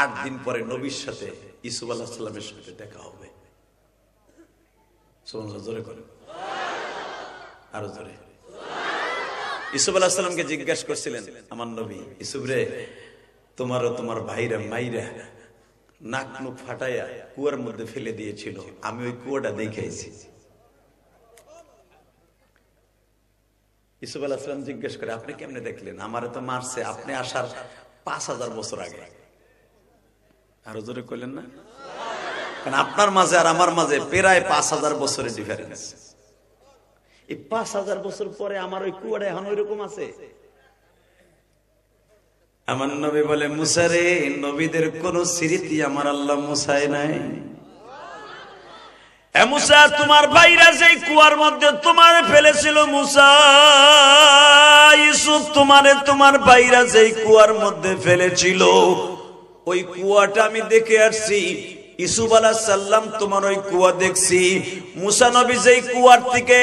8 দিন পরে নবীর সাথে ইউসুফ আলাইহিস সালামের সাথে দেখা হবে। সুবহানাল্লাহ, জোরে করেন, আরো জোরে। ইউসুফ আলাইহিস সালামকে জিজ্ঞাসা করছিলেন আমার নবী, ইউসুফ রে, তোমারও তোমার ভাইরা মাইরা নাক মুখ ফাটাইয়া কুয়ার মধ্যে ফেলে দিয়েছিল, আমি ওই কুয়াটা দেখাইছি। ইউসুফ আলাইহিস সালাম জিজ্ঞেস করে, আপনি কেমনে দেখলেন? আমারে তো মারছে আপনি আসার 5000 বছর আগে। আরো জোরে কইলেন না? কারণ আপনার মাঝে আর আমার মাঝে প্রায় 5000 বছরের ডিফারেন্স। এই 5000 বছর পরে আমার ওই কুয়াটা এখন ওই রকম আছে। আমার নবী বলে, মুসা রে, নবীদের কোন স্মৃতি আমার আল্লাহ মুসায় নাই। মুসা, তোমার ভাইরা যেই কুয়ার মধ্যে তোমার ফেলেছিল, মুসা ইউসুফ তোমার ভাইরা যেই কুয়ার মধ্যে ফেলেছিল, ওই কুয়াটা আমি দেখে আসছি। ইউসুফ আলাইহিস সালাম তোমার ওই কুয়া দেখছি। মুসা নবী যেই কুয়ার থেকে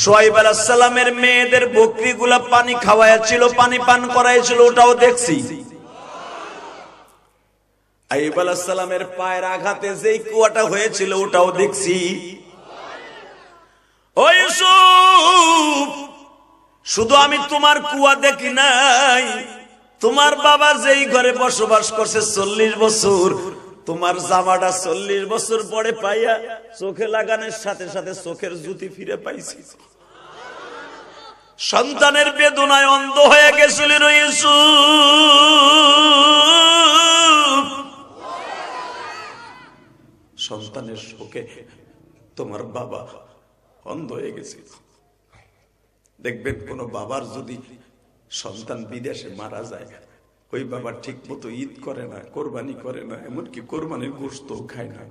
শুআয়ব আলাইহিস সালামের মেয়েদের বকরিগুলা পানি খাওয়াইছিল, পানি পান করাইছিল, ওটাও দেখছি। আইয়ুব আলাইহিস সালামের পায়ের আঘাতে যেই কুয়াটা হয়েছিল, ওটাও দেখছি। ও ইউসুফ, শুধু আমি তোমার কুয়া দেখি নাই, তোমার বাবা যেই ঘরে বসবাস করছে 40 বছর, তোমার জামাটা 40 বছর পরে পাইয়া চোখে লাগানোর সাথে সাথে চোখের জ্যোতি ফিরে পাইছি। সন্তানের বেদনায় অন্ধ হয়ে গেছিলেন ইউসুফ, সন্তানের শোকে তোমার বাবা অন্ধ হয়ে গেছে। দেখবেন কোন বাবার যদি সন্তান বিদেশে মারা যায়, ওই বাবা ঠিক মতো ঈদ করে না, কোরবানি করে না, এমনকি কোরবানির গোশত খায় না।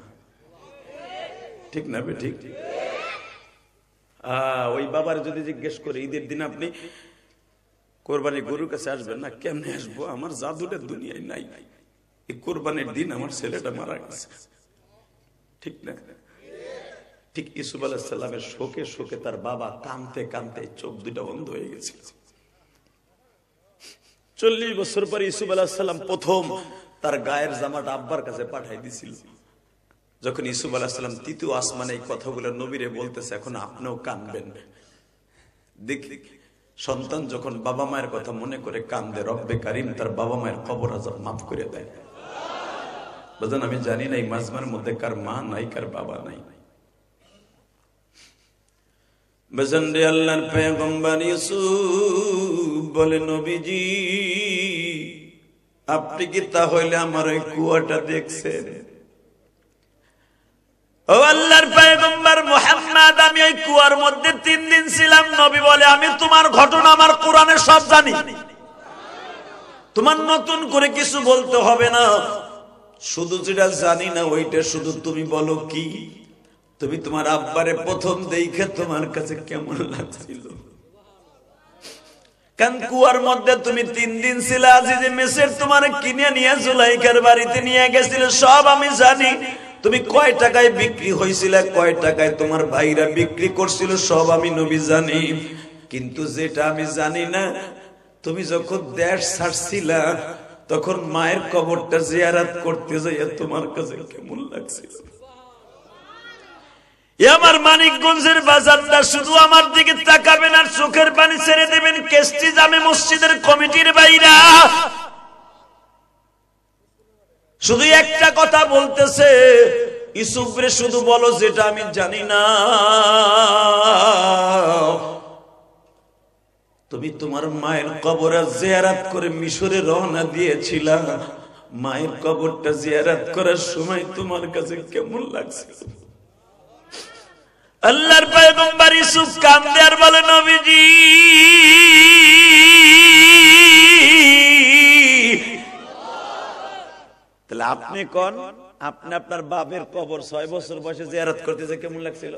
ঠিক না বে? ঠিক। ওই বাবার যদি জিজ্ঞেস করে, ঈদের দিন আপনি কোরবানি গরুর কাছে আসবেন না? কেমনে আসবো, আমার জাদুটা দুনিয়ায় নাই, এই কোরবানির দিন আমার ছেলেটা মারা গেছে। ঠিক না? ঠিক ইউসুফ আলাইহিস সালামের শোকে শোকে তার বাবা কাঁদতে কাঁদতে চোখ দুটো বন্ধ হয়ে গেছিল। 40 বছর পরে ইউসুফ আলাইহিস সালাম প্রথম তার গায়ের জামাটা আব্বার কাছে পাঠাই দিছিল। যখন ইউসুফ আলাইহিস সালাম তৃতীয় আসমানে এই কথাগুলো নবীরে বলতেছে, এখন আপনিও কাঁদবেন। দেখি সন্তান যখন বাবা মায়ের কথা মনে করে কান্দে, রব্বে কারিম তার বাবা মায়ের কবর আযাব মাফ করে দেয়। বুঝলেন? আমি জানি না এই মাজমার মধ্যে কার মা নাই, কার বাবা নাই। বুঝলেন? আল্লাহর পয়গম্বর ইউসুফ বলে, নবীজি আপনি কি তাহলে আমার ওই কুয়াটা দেখছেন? ও আল্লাহর পয়গম্বর মুহাম্মদ, আমি ওই কুয়ার মধ্যে 3 দিন ছিলাম। নবী বলে, আমি তোমার ঘটনা আমার কোরআনে সব জানি, তোমার নতুন করে কিছু বলতে হবে না। শুধু যেটা জানি না ওইটা শুধু তুমি বলো কি, তুমি তোমার আব্বারে প্রথম দেখে তোমার কাছে কেমন লাগছিল? কারণ কুয়ার মধ্যে তুমি 3 দিন ছিলে, আজিজে মেসের তোমার কিনে নিয়ে জুলাইখার বাড়িতে নিয়ে গেছিলে, সব আমি জানি। তুমি কয় টাকায় বিক্রি হয়েছিল, কয় টাকায় তোমার ভাইরা বিক্রি করছিল, সব আমি নবী জানি। কিন্তু যেটা আমি জানি না, তুমি যখন দেশ ছাড়ছিলা তখন মায়ের কবরটা জিয়ারত করতে যাইয়া তোমার কাছে কেমন লাগছিল? আমার মানিকগঞ্জের বাজারটা শুধু আমার দিকে তাকাবেন আর চোখের পানি ছেড়ে দেবেন। কেস্টি জামে মসজিদের কমিটির বাইরা শুধু একটা কথা বলতেছে, ইউসুফরে শুধু বলো যেটা আমি জানি না। তুমি তোমার মায়ের কবর জিয়ারত করে মিশরে রওনা দিয়েছিলা, মায়ের কবরটা জিয়ারত করার সময় তোমার কাছে কেমন লাগছিল? আল্লাহর পয়গম্বর ইউসুফ কান্দে আর বলে, নবীজি তাহলে আপনি কোন, আপনি আপনার বাপের কবর 6 বছর বয়সে জিয়ারত করতেছে, কেমন লাগছিল?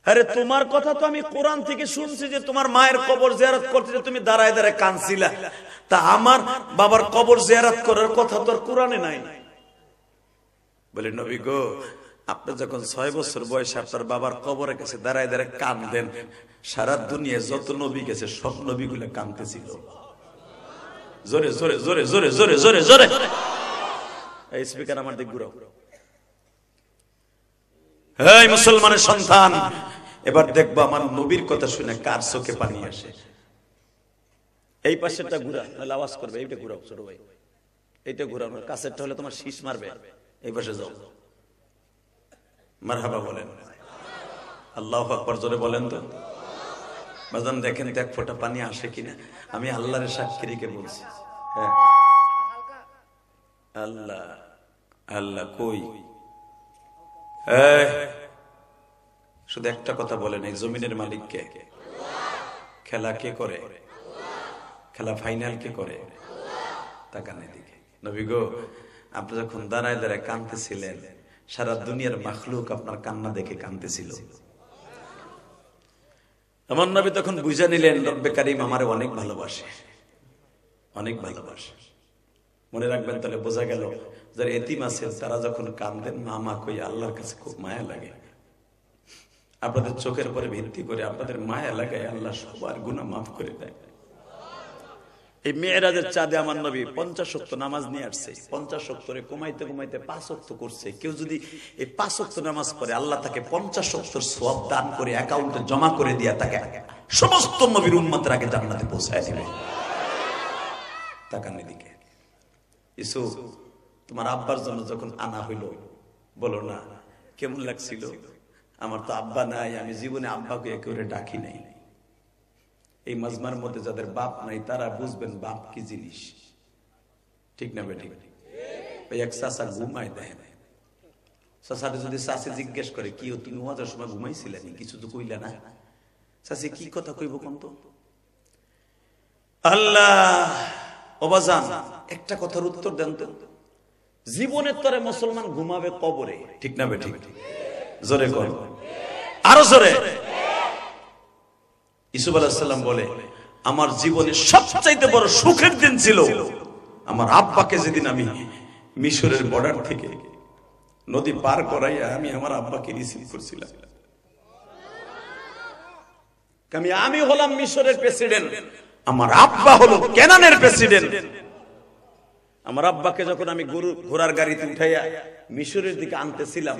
আরে তোমার কথা তো আমি কোরআন থেকে শুনছি যে তোমার মায়ের কবর জিয়ারত করতে তুমি দাঁড়ায় দাঁড়ায় কাঁদছিলা, তা আমার বাবার কবর জিয়ারত করার কথা তো আর কোরআনে নাই। বলে, নবী গো, আপনি যখন 6 বছর বয়সে আপনার বাবার কবরের কাছে দাঁড়ায় দাঁড়ায় কাঁদলেন, সারা দুনিয়া যত নবী গেছে সব নবীগুলো কাঁদতেছিল। জোরে জোরে জোরে জোরে জোরে জোরে জোরে এই স্পিকার আমার দিক ঘুরাও। এই মুসলমানের সন্তান, এবার দেখবো আমার নবীর কথা শুনে কার চোখে পানি আসে। এই পাশেরটা ঘুরা, নাহলে আওয়াজ করবে। এইটা ঘুরাও ছোট ভাই, এইটা ঘুরানো। কাছেরটা হলে তোমার শীষ মারবে। এই পাশে যাও। মারহাবা বলেন, আল্লাহু আকবার জোরে বলেন তো। বাজান দেখেন তো এক ফোঁটা পানি আসে কিনা। আমি আল্লাহর সাক্ষী রেখে বলছি। হ্যাঁ, আল্লাহ আল্লাহ কই? শুধু একটা কথা বলেন, এই জমিনের মালিক কে? খেলা কে করে? খেলা ফাইনাল কে করে? তাকান এদিকে। নবী গো, আপনি যখন দাঁড়ায় দাঁড়ায় কাঁদতেছিলেন, সারা দুনিয়ার মাখলুক আপনার কান্না দেখে কাঁদতেছিল। আমার নবী তখন বুঝে নিলেন, রব্বে কারিম আমারে অনেক ভালোবাসে, অনেক ভালোবাসে। মনে রাখবেন, তাহলে বোঝা গেল যারা এতিম আছেন তারা যখন কাঁদেন, মা কই, আল্লাহর কাছে খুব মায়া লাগে। আপনাদের চোখের পরে ভিত্তি করে আপনাদের মায়া লাগায় আল্লাহ সবার গুনাহ মাফ করে দেয়। এই মেয়েরাজের চাঁদে আমার নবী 50 ওয়াক্ত নামাজ নিয়ে আসছে। 50 ওয়াক্তরে কমাইতে কমাইতে 5 ওয়াক্ত করছে। কেউ যদি এই 5 ওয়াক্ত নামাজ পড়ে, আল্লাহ তাকে 50 ওয়াক্তর সওয়াব দান করে অ্যাকাউন্টে জমা করে দিয়া তাকে সমস্ত নবীর উম্মতের আগে জান্নাতে পৌঁছায় দিবে। তাকান এদিকে। ইউসুফ, তোমার আব্বার জন্য যখন আনা হইল, বলো না কেমন লাগছিল? আমার তো আব্বা নাই, আমি জীবনে আব্বাকে একেবারে ডাকি নাই। এই মাজমার মধ্যে যাদের বাপ নাই তারা বুঝবেন বাপ কি জিনিস। ঠিক না বেঠিক? ওই এক চাচা ঘুমায় দেখেন, চাচাটা যদি চাচি জিজ্ঞেস করে, কি তুমি ওয়াজের সময় ঘুমাইছিলে, কিছু তো কইলা না? চাচি কি কথা কইব কোন তো? আল্লাহ ওবাজান, একটা কথার উত্তর দেন তো। জীবনের তরে মুসলমান ঘুমাবে কবরে, ঠিক না বেঠিক? জোরে কর, আরো জোরে। ইউসুফ আলাইহিস সালাম বলে, আমার জীবনের সবচাইতে বড় সুখের দিন ছিল আমার আব্বাকে যেদিন আমি মিশরের বর্ডার থেকে নদী পার করাইয়া আমি আমার আব্বাকে রিসিভ করছিলাম। আমি হলাম মিশরের প্রেসিডেন্ট, আমার আব্বা হলো কেনানের প্রেসিডেন্ট। আমার আব্বাকে যখন আমি ঘোড়ার গাড়িতে উঠাইয়া মিশরের দিকে আনতেছিলাম,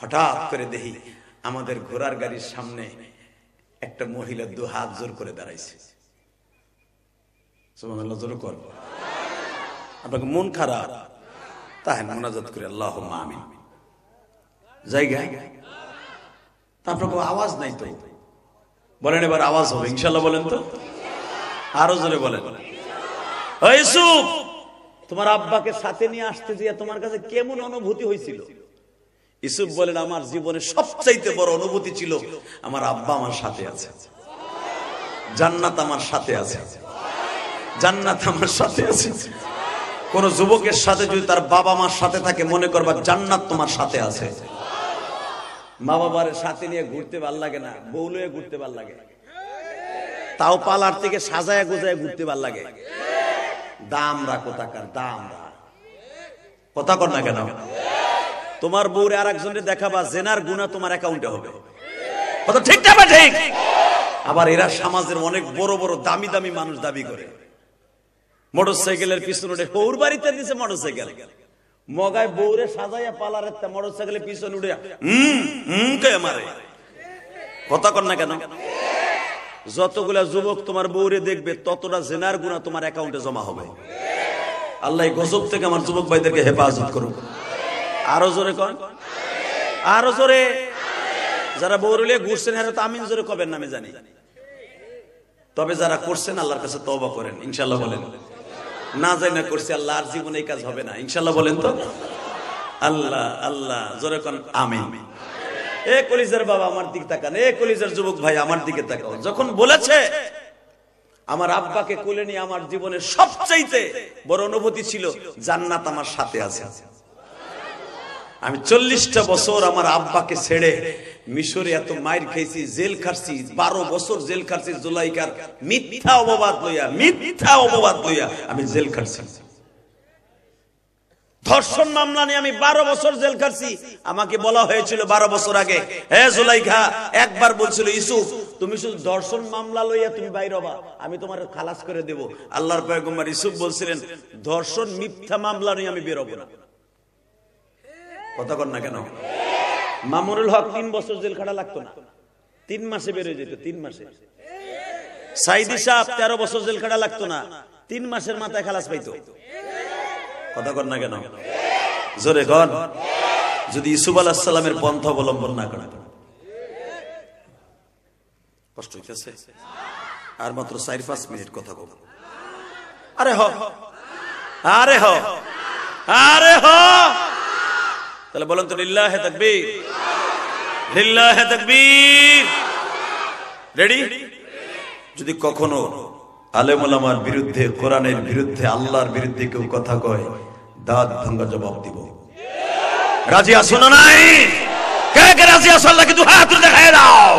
হঠাৎ করে দেখি আমাদের ঘোড়ার গাড়ির সামনে একটা মহিলা 2 হাত জোর করে দাঁড়াইছে, সুবহানাল্লাহ জোর কর। আপনাকে মন খারাপ, তাই মোনাজাত করে আল্লাহুম্মা আমিন জায়গা। আপনাকে আওয়াজ নাই তো, বলেন এবার আওয়াজ হবে ইনশাআল্লাহ, বলেন তো আরো জোরে বলেন। ওই ইউসুফ, তোমার আব্বাকে সাথে নিয়ে আসতে যে তোমার কাছে কেমন অনুভূতি হয়েছিল? ইউসুফ বলেন, আমার জীবনে সবচাইতে বড় অনুভূতি ছিল আমার আব্বা আমার সাথে আছে, জান্নাত আমার সাথে আছে, জান্নাত আমার সাথে আছে। কোন যুবকের সাথে যদি তার বাবা মার সাথে থাকে, মনে করবা জান্নাত তোমার সাথে আছে। মা বাবার সাথে নিয়ে ঘুরতে ভাল লাগে না, বউ লয়ে ঘুরতে ভাল লাগে, তাও পালার থেকে সাজায় গোজায় ঘুরতে ভাল লাগে। দাম রাখো টাকার, দাম কথা কর না কেন? তোমার বউরে আর একজনের দেখাবা, জেনার গুনাহ তোমার অ্যাকাউন্টে হবে, কথা ঠিক না ঠিক? আবার এরা সমাজের অনেক বড় বড় দামি দামি মানুষ দাবি করে, মোটরসাইকেলের পিছনে উঠে, বউর বাড়িতে দিছে মোটরসাইকেল, মগায় বউরে সাজাইয়া পালার একটা মোটরসাইকেলের পিছনে উঠে কে মারে, কথা কর না কেন? যতগুলা যুবক তোমার বউরে দেখবে, ততটা জেনার গুনাহ তোমার অ্যাকাউন্টে জমা হবে। আল্লাহ গজব থেকে আমার যুবক ভাইদেরকে হেফাজত করুন। আরো জোরে কন, আরো জোরে। যারা বউরে ঘুরছেন এরা তো আমিন জোরে কবেন না আমি জানি, তবে যারা করছেন আল্লাহর কাছে তওবা করেন ইনশাআল্লাহ, বলেন। না যাই না করছি আল্লাহ, আর জীবনে এই কাজ হবে না ইনশাআল্লাহ, বলেন তো আল্লাহ আল্লাহ জোরে কন আমিন। এ কলিজার বাবা আমার দিকে তাকান, এ কলিজার যুবক ভাই আমার দিকে তাকাও। যখন বলেছে আমার আব্বাকে কোলে নিয়ে আমার জীবনের সবচাইতে বড় অনুভূতি ছিল জান্নাত আমার সাথে আছে। আমি 40টা বছর আমার আব্বাকে ছেড়ে মিশরে এত মাইর খেয়েছি, জেল খাটছি, 12 বছর জেল খাটছি। জুলাইকার মিথ্যা অপবাদ লইয়া আমি জেল খাটছি। ধর্ষণ মামলা নিয়ে আমি 12 বছর জেল খাটছি। আমাকে বলা হয়েছিল 12 বছর আগে, হে জুলাইখা, একবার বলছিল ইউসুফ তুমি শুধু ধর্ষণ মামলা লইয়া তুমি বাইর হবা, আমি তোমার খালাস করে দেব। আল্লাহর পয়গম্বর ইউসুফ বলছিলেন ধর্ষণ মিথ্যা মামলা নিয়ে আমি বের হব না, কথা কর না কেন? মামুনুল হক 3 বছর জেল খাটা লাগতো না, 3 মাসে বের হয়ে যেত, 3 মাসে। সাইদি সাহেব 13 বছর জেল খাটা লাগতো না, 3 মাসের মাথায় খালাস পাইতো, কথা কর না কেন? জোরে কর। যদি ইউসুফ আলাইহিস সালামের পন্থা অবলম্বন না করে, কষ্ট হইতেছে। আর মাত্র 4-5 মিনিট কথা বল। আরে হ, আরে হ, আরে হ। তাহলে বলেন তো লিল্লাহে তাকবীর, লিল্লাহে তাকবীর। রেডি? যদি কখনো আলেম ওলামার বিরুদ্ধে, কোরআনের বিরুদ্ধে, আল্লাহর বিরুদ্ধে কেউ কথা কয়, দাঁত ভাঙা জবাব দিব। রাজি আছো না নাই? কে কে রাজি আছো? আল্লাহকে 2 হাত তুলে দেখায় দাও।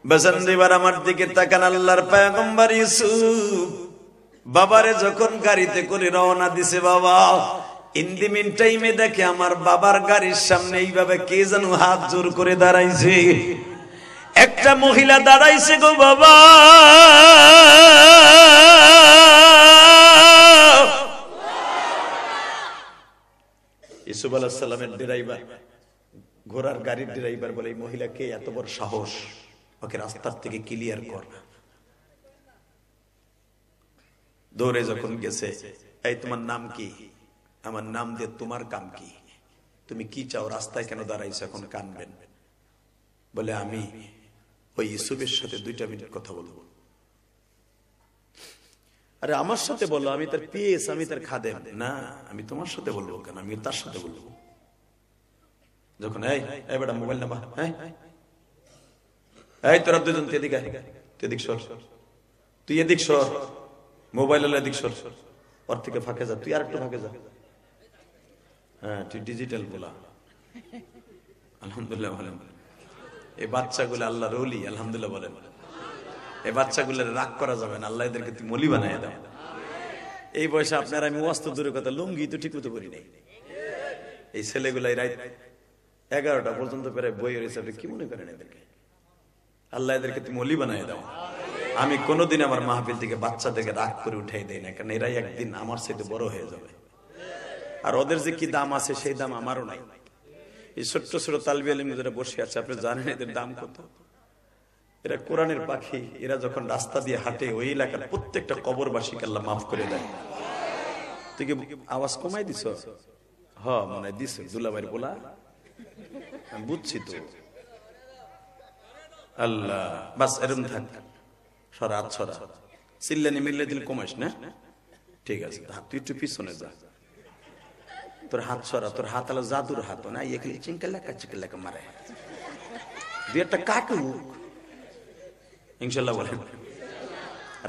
বেজন্দিবার আমার দিকে তাকান। আল্লাহর পয়গম্বর ইউসুফ বাবারে যখন গাড়িতে করে রওনা দিছে, বাবা ইন দি মিন টাইমে দেখে আমার বাবার গাড়ির সামনে এইভাবে কে যেন হাত জোর করে দাঁড়াইছে। একটা মহিলা দাঁড়াইছে গো বাবা। ইউসুফ আলাইহিস সালামের ড্রাইভার, ঘোড়ার গাড়ির ড্রাইভার বলে, এই মহিলাকে এত বড় সাহস, ওকে রাস্তার থেকে ক্লিয়ার কর। দৌড়ে যখন গেছে, এই তোমার নাম কি? আমার নাম দিয়ে তোমার কাম কি? তুমি কি চাও? রাস্তায় কেন দাঁড়াইছো? এখন কানবেন। বলে আমি ওই ইউসুফের সাথে 2টা মিনিট কথা বলবো। আরে আমার সাথে বলো, আমি তার পিএস, আমি তার খাদেম। না, আমি তোমার সাথে বলবো কেন? আমি তার সাথে বলবো। যখন এই বেটা মোবাইল নাম্বার, এই তোরা 2জন এদিক আয়, তুই এদিক সর, তুই এদিক সর, মোবাইল হলো এদিক সর, ওর থেকে ফাঁকে যা, তুই আর একটু ফাঁকে যা। হ্যাঁ, তুই ডিজিটাল বলা। আলহামদুলিল্লাহ বলেন। এই বাচ্চাগুলো আল্লাহর ওলি, আলহামদুলিল্লাহ বলেন। এই বাচ্চাগুলোর রাগ করা যাবে না, আল্লাহ এদেরকে তুই মলি বানায় দাও। এই বয়সে আপনার আমি ওয়াজ তো দূরের কথা, লুঙ্গি তো ঠিক মতো করি নাই। এই ছেলেগুলাই 11টা পর্যন্ত প্রায় বই রয়েছে, আপনি কি মনে করেন এদেরকে? আল্লাহ এদেরকে তুমি অলি বানাই দাও। আমি কোনোদিন আমার মাহফিল থেকে বাচ্চাদেরকে রাগ করে উঠাই দেই না, কারণ এরাই একদিন আমার সাথে বড় হয়ে যাবে। আর ওদের যে কি দাম আছে সেই দাম আমারও নাই। এই ছোট্ট ছোট তালবি আলিম যারা বসে আছে, আপনি জানেন এদের দাম কত? এরা কোরআনের পাখি। এরা যখন রাস্তা দিয়ে হাঁটে ওই এলাকার প্রত্যেকটা কবরবাসীকে আল্লাহ মাফ করে দেয়। তুই কি আওয়াজ কমাই দিছ? মনে দিস দুলাভাইয়ের বলা, আমি বুঝছি তো। আল্লাহ বাস এরম থাক, সরা হাত সরা, চিল্লানি মিল্লে দিল কমাইস না, ঠিক আছে? তুই একটু পিছনে যা, তোর হাত সরা, তোর হাত আলো জাদুর হাত না, এখানে চিঙ্কাল্লাকা চিঙ্কাল্লাকা মারে, দুই একটা কাটুক ইনশাল্লাহ। বলেন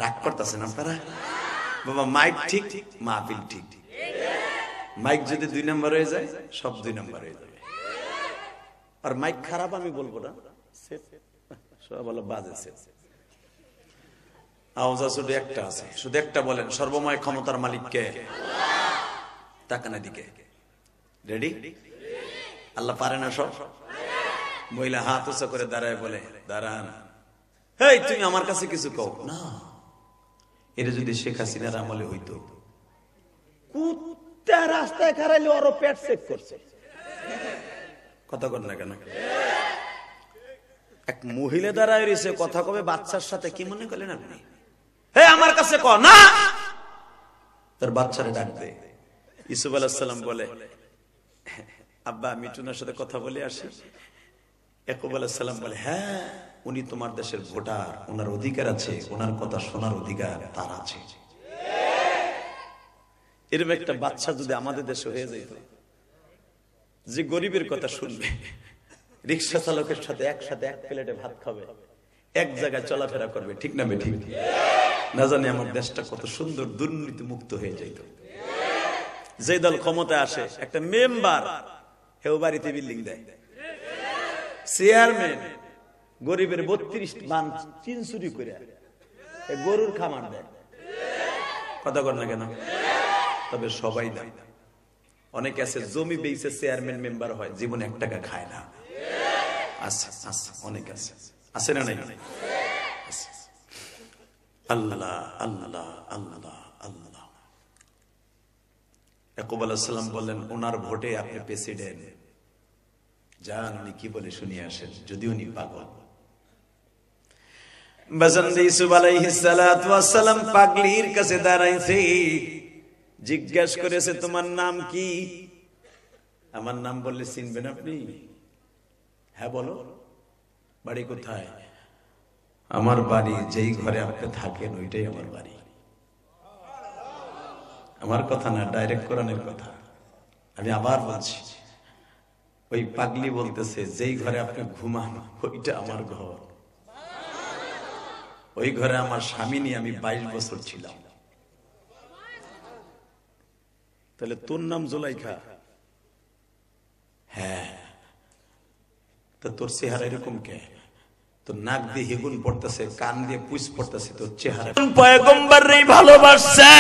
রাগ করতেছেন আপনারা? বাবা মাইক ঠিক, মাহফিল ঠিক। মাইক যদি 2 নম্বর হয়ে যায়, সব 2 নম্বর হয়ে যাবে। আর মাইক খারাপ আমি বলবো না, সব বলো বাজে। আওয়াজ শুধু একটা আছে, শুধু একটা বলেন, সর্বময় ক্ষমতার মালিক কে? তাকান এদিকে। রেডি? আল্লাহ পারে না সব? মহিলা হাত উঁচা করে দাঁড়ায় বলে, দাঁড়ান, হেই তুমি আমার কাছে কিছু কও না। এটা যদি শেখ হাসিনার আমলে হইতো, কুত্তা রাস্তায় খারাইলে ওর পেট চেক করছে, কথা কর না কেন? এক মহিলা দাঁড়ায় রয়েছে, কথা কবে বাচ্চার সাথে, কি মনে করলেন আপনি? হে আমার কাছে ক না, তার বাচ্চারে ডাক দে। ইউসুফ আলাইহিস সালাম বলে, আব্বা মিঠুনার সাথে কথা বলে আসি। ইয়াকুব আলাইহিস সালাম বলে, হ্যাঁ উনি তোমার দেশের ভোটার, ওনার অধিকার আছে, ওনার কথা শোনার অধিকার তার আছে। এরকম একটা বাচ্চা যদি আমাদের দেশে হয়ে যেত, যে গরিবের কথা শুনবে, রিক্সা চালকের সাথে একসাথে এক প্লেটে ভাত খাবে, এক জায়গায় চলাফেরা করবে, ঠিক না বেঠিক? না জানি আমার দেশটা কত সুন্দর দুর্নীতি মুক্ত হয়ে যেত। যে দল ক্ষমতায় আসে, একটা মেম্বার হেউ বাড়িতে বিল্ডিং দেয়, চেয়ারম্যান গরিবের 32 মান চিন চুরি করে গরুর খামার দেয়, কথা কর না কেন? তবে সবাই দেয়। অনেকে আছে জমি বেচে চেয়ারম্যান মেম্বার হয়, জীবনে 1 টাকা খায় না। আছে অনেক আছে, আছে না নাই? আল্লাহ আল্লাহ আল্লাহ আল্লাহ। ইয়াকুব আলাইহিস সালাম বললেন, ওনার ভোটে আপনি প্রেসিডেন্ট, যান উনি কি বলে শুনিয়ে আসেন, যদি উনি পাগল। বাজানদে ইউসুফ আলাইহিস সালাতু ওয়াস সালাম পাগলির কাছে দাঁড়াইছে, জিজ্ঞাসা করেছে তোমার নাম কি? আমার নাম বললে চিনবেন আপনি? হ্যাঁ বলো। বাড়ি কোথায়? আমার বাড়ি যেই ঘরে আপনি থাকেন ওইটাই আমার বাড়ি। আমার কথা না, ডাইরেক্ট কোরআনের কথা। আমি আবার বলছি, ওই পাগলি বলতেছে যেই ঘরে আপনি ঘুমান ওইটা আমার ঘর। ওই ঘরে আমার স্বামী নিয়ে আমি 22 বছর ছিলাম। তাহলে তোর নাম জুলাইখা? হ্যাঁ। তো তোর চেহারা এরকম কে? তোর নাক দিয়ে হেগুন পড়তেছে, কান দিয়ে পুষ পড়তেছে, তোর চেহারা। পয়গম্বরই ভালোবাসছে,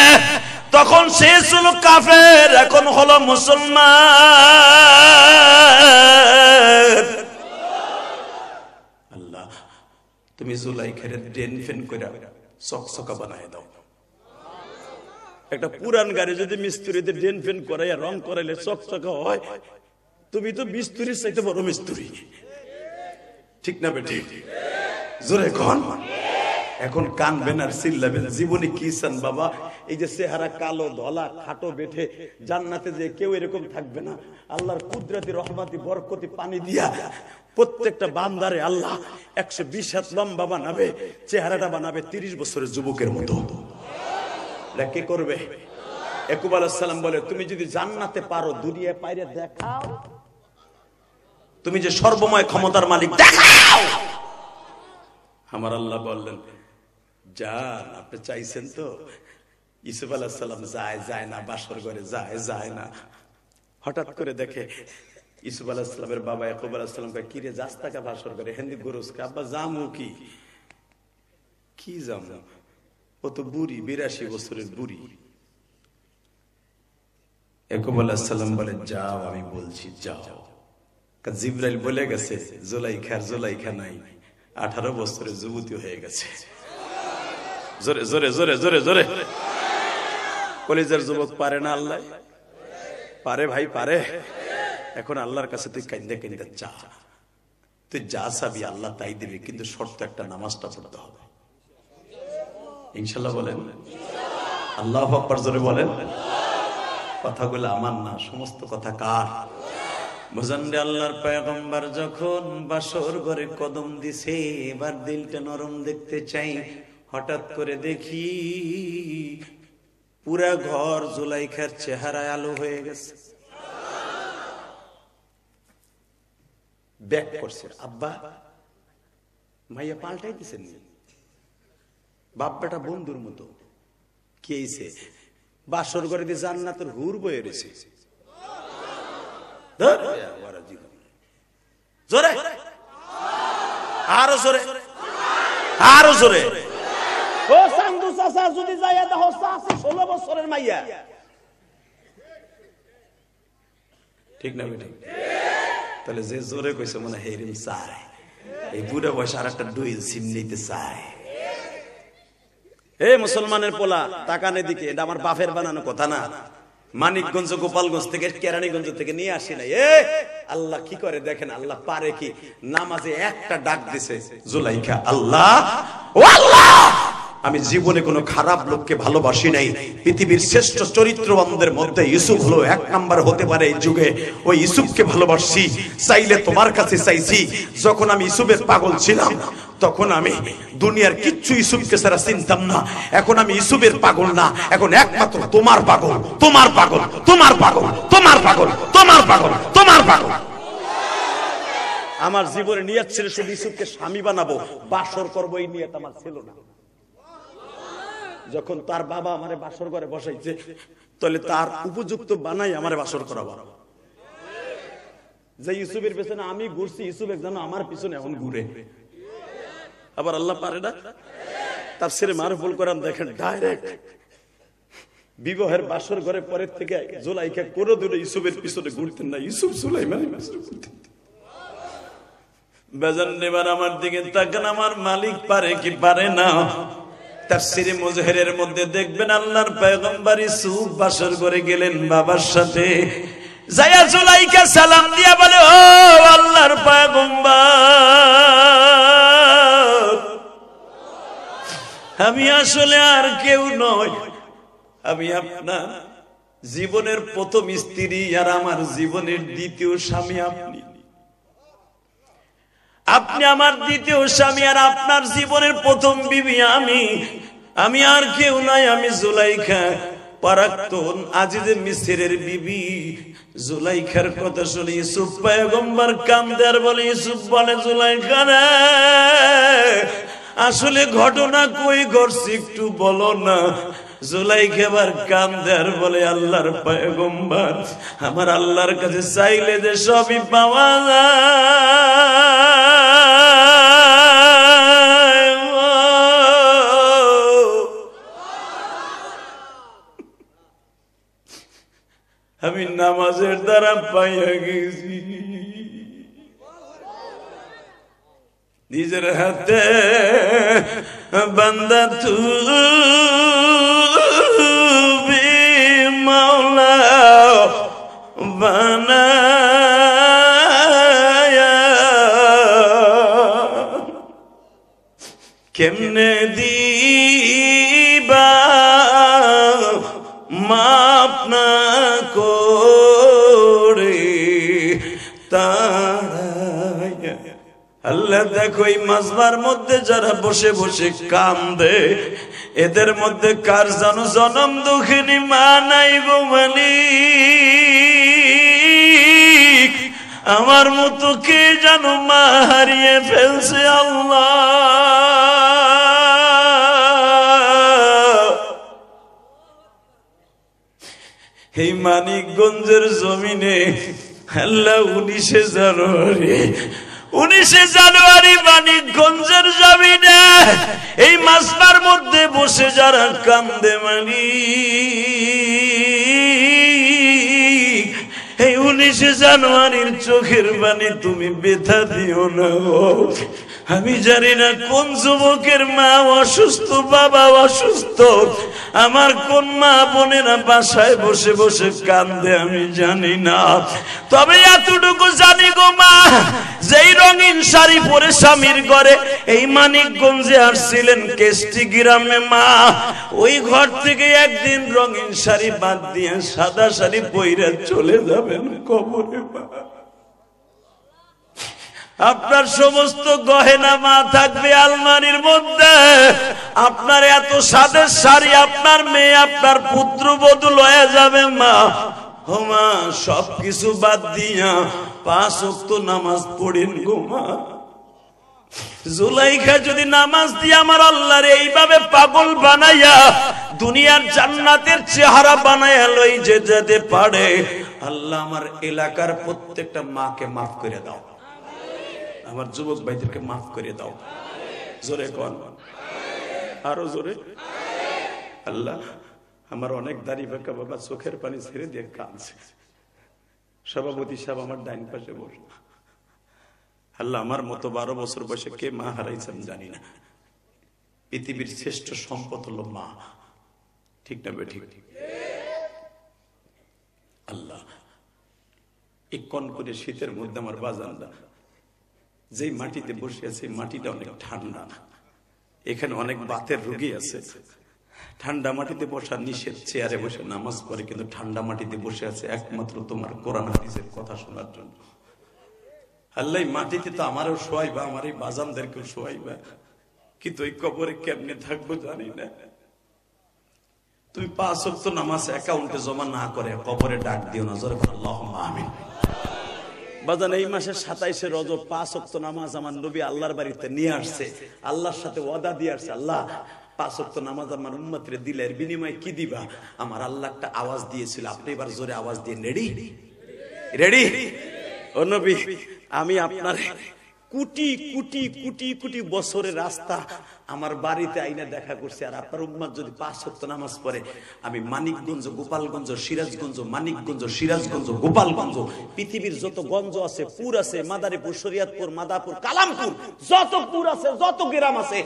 তখন সে ছিল কাফের, এখন হলো মুসলমান। আল্লাহ তুমি জুলাইখারে ডেন ফেন করে চকচকা বানায় দাও। একটা পুরান গাড়ি যদি মিস্ত্রিতে ডেন ফেন করাইয়া রং করাইলে চকচকা হয়, তুমি তো মিস্ত্রির চাইতে বড় মিস্ত্রি, ঠিক না বেটি? জোরে কোন এখন কানবেন আর চিল্লাবেন, জীবনে কি চান বাবা? এই যে চেহারা কালো ধলা খাটো বেঠে, জান্নাতে যে কেউ এরকম থাকবে না। আল্লাহর কুদরতি রহমতি বরকতি পানি দিয়া প্রত্যেকটা বান্দারে আল্লাহ 120 হাত লম্বা বানাবে, চেহারাটা বানাবে 30 বছরের যুবকের মতো। এটা কে করবে? ইয়াকুব আলাইহিস সালাম বলে, তুমি যদি জান্নাতে পারো দুনিয়ায় পাইরে দেখাও, তুমি যে সর্বময় ক্ষমতার মালিক দেখাও। আমার আল্লাহ বললেন, যান আপনি চাইছেন তো। ইউসুফ আলাইহিস সালাম যায় না, বাসর ঘরে যায় না। হঠাৎ করে দেখে ইউসুফ আলাইহিস সালামের বাবা ইয়াকুব আলাইহিস সালাম কয়, কি রে যাস টাকা বাসর ঘরে? হেন্দি গরুস কে? আব্বা জামু কি জামু? ও তো বুড়ি, 82 বছরের বুড়ি। ইয়াকুব আলাইহিস সালাম বলে, যাও আমি বলছি যাও। জিব্রাইল বলে গেছে জুলাইখা নাই, 18 বছরের যুবতী হয়ে গেছে। জোরে জোরে জোরে জোরে জোরে। কলিজার যুবক পারে না আল্লাহ? পারে ভাই, পারে। এখন আল্লাহর কাছে তুই কাইন্দে কাইন্দে চা, তুই যা চাবি আল্লাহ তাই দিবি, কিন্তু শর্ত একটা, নামাজটা পড়তে হবে। ইনশাল্লাহ বলেন, আল্লাহু আকবার জোরে বলেন। কথাগুলো আমার না, সমস্ত কথা কার? বুঝান রে, আল্লাহর পয়গম্বর যখন বাসর ঘরে কদম দিছে, এবার দিলটা নরম দেখতে চাই, হঠাৎ করে দেখি পুরা ঘর জুলাইখার চেহারায় আলো হয়ে গেছে। ব্যাক করছে, আব্বা মাইয়া পাল্টাই দিছেন, বাপ বেটা বন্ধুর মতো। কি হইছে? বাসর ঘরে দিয়ে জান্নাতের হুর বয়ে রয়েছে। জোরে, আরো জোরে, আরো জোরে। ও সান্দু চাচা, যদি যাইয়া দেখো চাচি 16 বছরের মাইয়া। ঠিক না বেটি? তাহলে যে জোরে কইছে মনে হেরিম চায়, এই বুড়া বয়স আর একটা ডুইল সিম নিতে চায়। এ মুসলমানের পোলা, তাকানে দিকে, এটা আমার বাপের বানানো কথা না। মানিকগঞ্জ, গোপালগঞ্জ থেকে, কেরানীগঞ্জ থেকে নিয়ে আসি নাই। আল্লাহ কি করে দেখেন, আল্লাহ পারে কি, নামাজে একটা ডাক দিছে, জুলাইখা আল্লাহ ও আল্লাহ। আমি জীবনে কোনো খারাপ লোককে ভালোবাসি নাই। পৃথিবীর শ্রেষ্ঠ চরিত্রবানদের মধ্যে ইউসুফ হলো 1 নাম্বার হতে পারে এই যুগে। ওই ইউসুফকে ভালোবাসি, চাইলে তোমার কাছে চাইছি। যখন আমি ইউসুফের পাগল ছিলাম, তখন আমি দুনিয়ার কিচ্ছু ইউসুফকে ছাড়া চিনতাম না। এখন আমি ইউসুফের পাগল না, এখন একমাত্র তোমার পাগল, তোমার পাগল, তোমার পাগল, তোমার পাগল, তোমার পাগল, তোমার পাগল। আমার জীবনে নিয়ত ছিল শুধু ইউসুফকে স্বামী বানাবো, বাসর করবো, এই নিয়ত আমার ছিল না। যখন তার বাবা আমারে বাসর করে বসাইছে, তাহলে তার উপযুক্ত বানাই আমারে বাসর করাবো। যে ইউসুফের পেছনে আমি ঘুরছি, ইউসুফ যেন আমার পিছনে এখন ঘুরে। আবার আল্লাহ পারে না? তাফসীরে মারুফুল কোরআন দেখেন, ডাইরেক্ট বিবাহের বাসর ঘরে পরের থেকে জুলাইখা কোনো দূরে ইউসুফের পিছনে ঘুরতেন না, ইউসুফ সুলাইমানের পিছনে ঘুরতেন। বেজান নেবার আমার দিকে তাকান, আমার মালিক পারে কি পারে না? তাফসীরে মুজহিরের মধ্যে দেখবেন, আল্লাহর পয়গম্বর ইউসুফ বাসর ঘরে গেলেন বাবার সাথে। যায়া জুলাইখা সালাম দিয়া বলে, ও আল্লাহর পয়গম্বর, আমি আসলে আর কেউ নই, আমি আপনার জীবনের প্রথম স্ত্রী, আর আমার জীবনের দ্বিতীয় স্বামী আপনি। আপনি আমার দ্বিতীয় স্বামী, আর আপনার জীবনের প্রথম বিবি আমি আর কেউ নাই, আমি জুলাইখা, প্রাক্তন আজিজে মিসরের বিবি। জুলাইখার কথা শুনে ইউসুফ পয়গম্বর কান্দে আর বলে, ইউসুফ বলে, জুলাইখা রে, আসলে ঘটনা কই ঘটছে একটু বলো না। জুলাইখা এবার কান্দে আর বলে, আল্লাহর পয়গম্বর, আমার আল্লাহর কাছে চাইলে যে সবই পাওয়া যায়, আমি নামাজের দ্বারা পাইয়া গেছি। নিজের হাতে বান্দা তুমি মাওলা বানায়া, কেমনে দিবা মাপ না করে তাড়ায়া। আল্লাহ দেখো, এই মাজবার মধ্যে যারা বসে বসে কান্দে, এদের মধ্যে কার জানো জনম দুঃখিনী মা নাই গো মালিক। আমার মতো কে জানো মা হারিয়ে ফেলছে আল্লাহ। এই মানিকগঞ্জের জমিনে আল্লাহ 19শে জানুয়ারি মানিকগঞ্জের জমিনে এই মাসবার মধ্যে বসে যারা কান্দে মালিক, এই 19শে জানুয়ারির চোখের পানি তুমি ব্যথা দিও না গো। আমি জানি না কোন যুবকের মা অসুস্থ, বাবা অসুস্থ, আমার কোন মা বোনেরা বাসায় বসে বসে কান্দে আমি জানি না। তবে এতটুকু জানি গো মা, যেই রঙিন শাড়ি পরে স্বামীর ঘরে এই মানিকগঞ্জে আসছিলেন কেষ্টি গ্রামে মা, ওই ঘর থেকে একদিন রঙিন শাড়ি বাদ দিয়ে সাদা শাড়ি পইরা চলে যাবেন কবরে মা। আপনার সমস্ত গহেনা মা থাকবে আলমারির মধ্যে, আপনার এত সাদের শাড়ি আপনার মেয়ে আপনার পুত্রবধূ লয়ে যাবে মা। ও মা, সবকিছু বাদ দিয়া 5 ওয়াক্ত নামাজ পড়েন গো মা। জুলাইখা যদি নামাজ দিয়ে আমার আল্লাহর এইভাবে পাগল বানাইয়া দুনিয়ার জান্নাতের চেহারা বানাইয়া লই যেতে পারে, আল্লাহ আমার এলাকার প্রত্যেকটা মাকে মাফ করে দাও, আমার যুবক ভাইদেরকে মাফ করে দাও। জোরে কোন, আরো জোরে। আল্লাহ, আমার অনেক দাড়ি বাঁকা বাবা চোখের পানি ছেড়ে দিয়ে কাঁদছে। সভাপতি সাহেব আমার ডাইন পাশে বসে। আল্লাহ, আমার মতো 12 বছর বয়সে কে মা হারাইছেন জানি না। পৃথিবীর শ্রেষ্ঠ সম্পদ হলো মা, ঠিক না বেঠিক? আল্লাহ, এই কনকনে শীতের মধ্যে আমার বাজানরা যেই মাটিতে বসে আছে, মাটিটা অনেক ঠান্ডা, এখানে অনেক বাতের রোগী আছে। ঠান্ডা মাটিতে বসা নিষেধ, চেয়ারে বসে নামাজ পড়ে, কিন্তু ঠান্ডা মাটিতে বসে আছে একমাত্র তোমার কোরআন হাদিসের কথা শোনার জন্য। আল্লাহ, মাটিতে তো আমারও শোয়াইবা, আমার এই বাজানদেরকেও শোয়াইবা, কিন্তু ওই কবরে কেমনে থাকবো জানি না। তুমি 5 ওয়াক্ত নামাজ অ্যাকাউন্টে জমা না করে কবরে ডাক দিও না। জোরে আল্লাহুম্মা আমিন। বাজান, এই মাসের 27শে রজব 5 ওয়াক্ত নামাজ আমার নবী আল্লাহর বাড়িতে নিয়ে আসছে, আল্লাহর সাথে ওয়াদা দিয়ে আসছে, আল্লাহ 5 ওয়াক্ত নামাজ আমার উম্মতরে দিলে এর বিনিময়ে কি দিবা? আমার আল্লাহ একটা আওয়াজ দিয়েছিল, আপনি এবার জোরে আওয়াজ দিয়ে রেডি রেডি। ও নবী, আমি আপনার কোটি কোটি কোটি কোটি বছরের রাস্তা আমার বাড়িতে আইনা দেখা করছি, আর আপনার উম্মত যদি 5 ওয়াক্ত নামাজ পড়ে, আমি মানিকগঞ্জ, গোপালগঞ্জ, সিরাজগঞ্জ, মানিকগঞ্জ, সিরাজগঞ্জ, গোপালগঞ্জ, পৃথিবীর যত গঞ্জ আছে, পুর আছে, মাদারীপুর, শরীয়তপুর, মাদাপুর, কালামপুর, যত পুর আছে, যত গ্রাম আছে,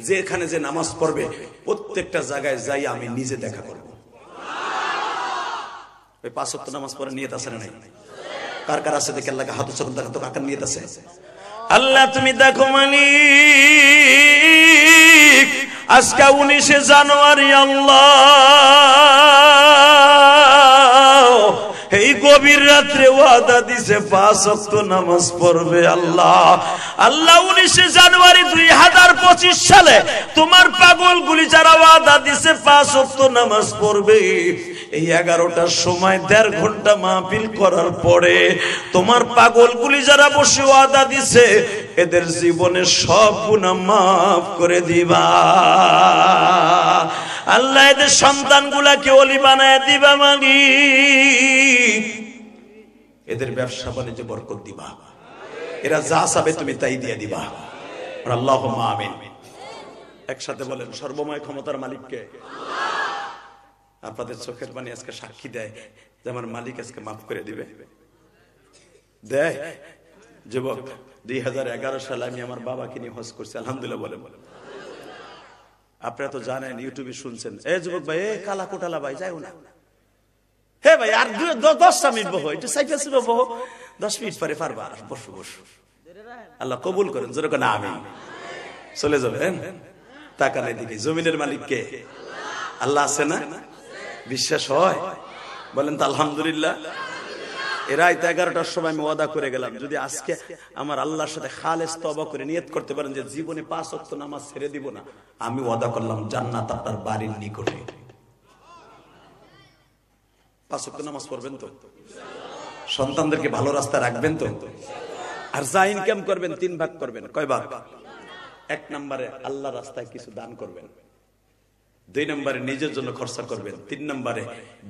যেখানে যে নামাজ পড়বে প্রত্যেকটা জায়গায় যাই আমি নিজে দেখা করব। ওই 5 ওয়াক্ত নামাজ পড়ে নিয়ত আছে না নাই? কার কার আছে দেখে আল্লাহকে হাত উঁচু দেখো তো, কার নিয়ত আছে? আল্লাহ, তুমি দেখো মালিক, আজকে 19শে জানুয়ারি, আল্লাহ এই গভীর রাত্রে ওয়াদা দিছে 5 ওয়াক্ত নামাজ পড়বে। আল্লাহ, আল্লাহ 19শে জানুয়ারি 2025 সালে তোমার পাগলগুলি যারা ওয়াদা দিছে 5 ওয়াক্ত নামাজ পড়বে, এই 11টার সময় 1.5 ঘন্টা মাহফিল করার পরে তোমার পাগলগুলি যারা বসে ওয়াদা দিছে, এদের জীবনের সব গুনাহ মাফ করে দিবা। আল্লাহ, এদের সন্তানগুলাকে ওলি বানায় দিবা মালিক, এদের ব্যবসা বাণিজ্যে বরকত দিবা, এরা যা চাবে তুমি তাই দিয়ে দিবা। আল্লাহুম্মা আমিন। একসাথে বলেন, সর্বময় ক্ষমতার মালিককে। আপনাদের চোখের পানি আজকে সাক্ষী দেয় যে আমার মালিক আজকে মাফ করে দিবে। দেয় যুবক, 2011 সালে আমি আমার বাবাকে নিয়ে হজ করছি, আলহামদুলিল্লাহ বলে বলে। আপনারা তো জানেন, ইউটিউবে শুনছেন, এ যুবক ভাই, এ কালা কোটালা ভাই, যাও না, হে ভাই আর 10টা মিনিট বহো, একটু সাইফে আসবে বহো, 10 মিনিট পরে পারবা, বসো বসো। আল্লাহ কবুল করেন, জোরে কোন আমিন। চলে যাবেন, তাকানের দিকে। জমিনের মালিক কে? আল্লাহ আছে না? বিশ্বাস হয়? বলেন তো আলহামদুলিল্লাহ। রাত 11টার সময় আমি ওয়াদা করে গেলাম, যদি আজকে আমার আল্লাহর সাথে খালেস তওবা করে নিয়ত করতে পারেন যে জীবনে 5 ওয়াক্ত নামাজ ছেড়ে দিব না, আমি ওয়াদা করলাম জান্নাত আপনার বাড়ির নিকটে। 5 ওয়াক্ত নামাজ পড়বেন তো? সন্তানদেরকে ভালো রাস্তা রাখবেন তো? আর যা ইনকাম করবেন 3 ভাগ করবেন। কয় ভাগ? 1 নম্বরে আল্লাহর রাস্তায় কিছু দান করবেন, 2 নম্বরে নিজের জন্য খরচা করবেন, 3 নম্বরে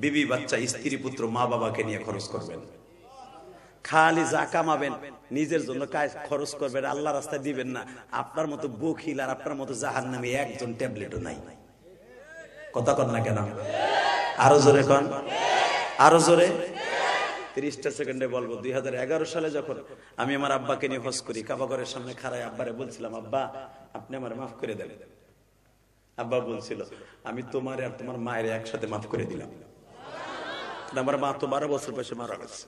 বিবি বাচ্চা স্ত্রী পুত্র মা বাবাকে নিয়ে খরচ করবেন। খালি যা কামাবেন নিজের জন্য খরচ করবেন, আল্লাহ রাস্তায় দিবেন না। আপনার মতো বখিল আর আপনার মতো জাহান্নামী একজন ট্যাবলেটও নাই। কথা কন না কেন? আরো জোরে কন, আরো জোরে। 30টা সেকেন্ডে বলবো। 2011 সালে যখন আমি আমার আব্বাকে নিয়ে হজ করি, কাবাঘরের সামনে খাড়ায় আব্বারে বলছিলাম, আব্বা আপনি আমার মাফ করে দেন। আব্বা বলছিল, আমি তোমার আর তোমার মায়ের একসাথে মাফ করে দিলাম। আমার মা তো 12 বছর বয়সে মারা গেছে।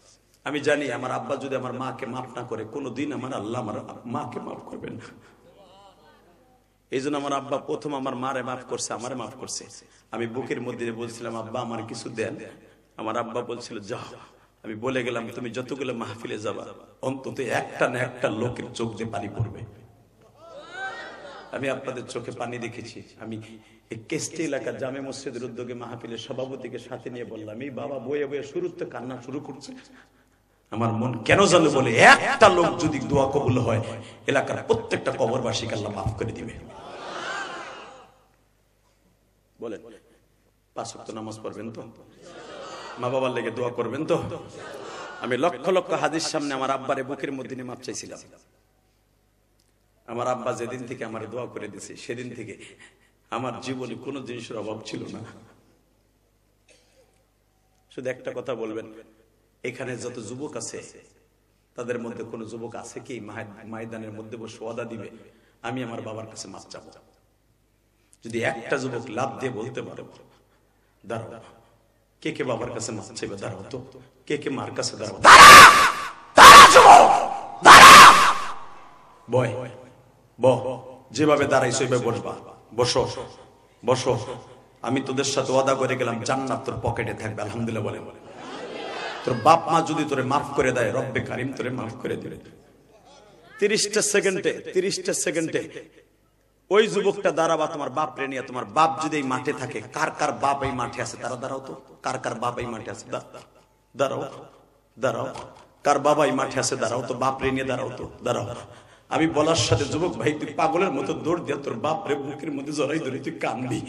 আমি জানি আমার আব্বা যদি আমার মাকে মাফ না করে, কোনোদিন আমার আল্লাহ আমার মাকে মাফ করবেন না। এই জন্য আমার আব্বা প্রথম আমার মারে মাফ করছে, আমারে মাফ করছে। আমি বুকের মধ্যে বলছিলাম, আব্বা আমার কিছু দেন। আমার আব্বা বলছিল, যাও। আমি বলে গেলাম, তুমি যতগুলো মাহফিলে যাবা অন্তত একটা না একটা লোকের চোখ দিয়ে পানি পড়বে। আমি আপনাদের চোখে পানি দেখেছি। আমি এই কেস্টি এলাকার জামে মসজিদের উদ্যোগে মাহফিলের সভাপতিকে সাথে নিয়ে বললাম, এই বাবা বয়ে বয়ে শুরুতে কান্না শুরু করছে। আমার মন কেন জানো বলে, একটা লোক যদি দোয়া কবুল হয়, এলাকার প্রত্যেকটা কবরবাসীকে আল্লাহ মাফ করে দিবে। বলেন 5 ওয়াক্ত নামাজ পড়বেন তো? মা বাবার লেগে দোয়া করবেন তো? আমি লক্ষ লক্ষ হাদিস সামনে আমার আব্বারে বুকের মধ্যে নিয়ে মাপ চাইছিলাম। আমার আব্বা যেদিন থেকে আমার দোয়া করে দিয়েছে, সেদিন থেকে আমার জীবনে কোনো জিনিসের অভাব ছিল না। শুধু একটা কথা বলবেন, এখানে যত যুবক আছে তাদের মধ্যে কোন যুবক আছে কি ময়দানের মধ্যে বসে ওয়াদা দিবে, আমি আমার বাবার কাছে মাপ চাবো? যদি একটা যুবক লাভ দিয়ে বলতে পারো, দাঁড়াও, কে কে বাবার কাছে মাপ চাইবে? দাঁড়াও তো। কে কে মার কাছে? দাঁড়াও। বয় যেভাবে দাঁড়াইছো ওইভাবে বসবা। বসো বসো। আমি তোদের সাথে ওয়াদা করে গেলাম, জান্নাত তোর পকেটে থাকবে। আলহামদুলিল্লাহ বলে। তোর বাপ মা যদি তোরে মাফ করে দেয়, রব্বে কারিম তোরে মাফ করে দিবে। 30টা সেকেন্ডে ওই যুবকটা দাঁড়াবা তোমার বাপ রে নিয়ে। তোমার বাপ যদি এই মাঠে থাকে, কার কার বাপ এই মাঠে আছে তারা দাঁড়াও তো। কার কার বাপ এই মাঠে আছে? দাঁড়াও দাঁড়াও। কার বাবা এই মাঠে আছে? দাঁড়াও তো। বাপ রে নিয়ে দাঁড়াও তো, দাঁড়াও। আমি বলার সাথে যুবক ভাই তুই পাগলের মতো দৌড় দিয়া তোর বাপ রে বুকের মধ্যে জড়াই ধরে তুই কান্দবি।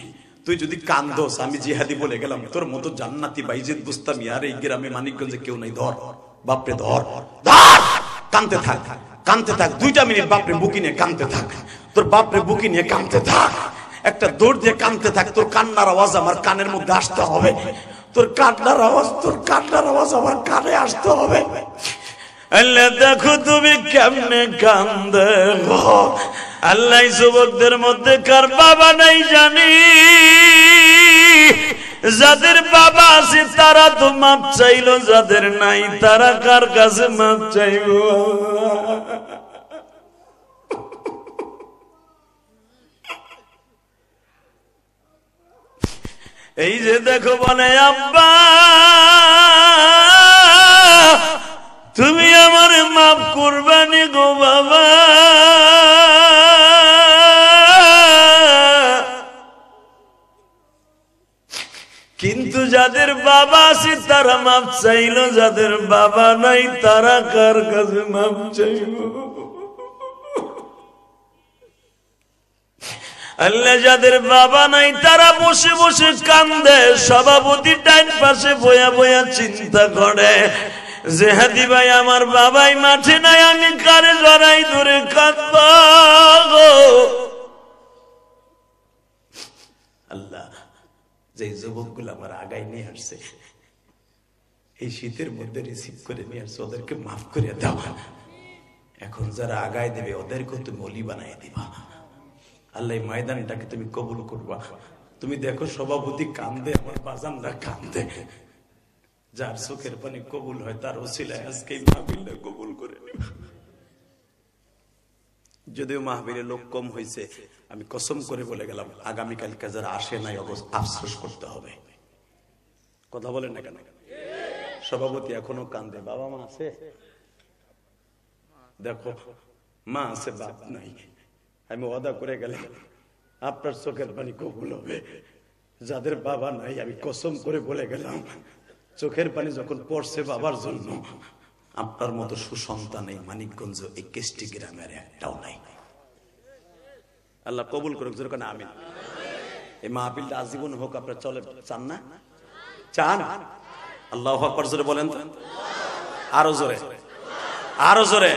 তুই যদি কান্দোস, আমি জিহাদি বলে গেলাম, তোর মতো জান্নাতি বাইজিদ বুস্তামি আর এই গ্রামে মানিকগঞ্জে কেউ নাই। ধর বাপরে, ধর ধর। কানতে থাক, কানতে থাক। 2টা মিনিট বাপরে বুকি নিয়ে কানতে থাক। তোর বাপরে বুকি নিয়ে কানতে থাক। একটা দৌড় দিয়ে কানতে থাক। তোর কান্নার আওয়াজ আমার কানের মধ্যে আসতে হবে। তোর কান্নার আওয়াজ আমার কানে আসতে হবে। আল্লাহ দেখো তুমি কেমনে কান্দে গো। আল্লাহ যুবকদের মধ্যে কার বাবা নাই জানি। যাদের বাবা আছে তারা তো মাপ চাইলো, যাদের নাই তারা কার কাছে মাপ চাইবো? এই যে দেখো বলে, আব্বা তুমি আমার মাফ করবানি গো বাবা। কিন্তু যাদের বাবা আছে তারা মাফ চাইলো, যাদের বাবা নাই তারা কার কাছে মাফ চাইল? আল্লাহ যাদের বাবা নাই তারা বসে বসে কান্দে। সভাপতি ডাইন পাশে বয়া বয়া চিন্তা করে, যে হাদি ভাই আমার বাবাই মাঠে নাই, আমি কারে জড়াই ধরে কাঁদব? আল্লাহ যে যুবকগুলো আমার আগায় নিয়ে আসছে, এই শীতের মধ্যে রিসিভ করে নিয়ে আসছে, ওদেরকে মাফ করে দাও। এখন যারা আগায় দেবে ওদেরকে তুমি অলি বানাই দিবা। আল্লাহ ময়দানটাকে তুমি কবুল করবা। তুমি দেখো সভাপতি কান্দে, আমার বাজানরা কান্দে। যার চোখের পানি কবুল হয় তার ওসিলায় আজকে মাহফিলটা কবুল করে নেবে। যদিও মাহফিলে লোক কম হয়েছে, আমি কসম করে বলে গেলাম আগামীকালকে যারা আসে নাই আফসোস করতে হবে। কথা বলেন না কেন? সভাপতি এখনো কান্দে। বাবা মা আছে? দেখো মা আছে, বাপ নাই। আমি ওয়াদা করে গেলাম আপনার চোখের পানি কবুল হবে। যাদের বাবা নাই আমি কসম করে বলে গেলাম, চোখের পানি যখন পড়ছে বাবার জন্য, আপনার মতো সুসন্তান এই মানিকগঞ্জ এই কেষ্টি গ্রামের একটাও নাই। আল্লাহ কবুল করুক। যেরকম আমিন। এই মাহফিলটা আজীবন হোক। আপনারা চলে চান না? চান? আল্লাহু আকবার জোরে বলেন তো। আরো জোরে, আরো জোরে।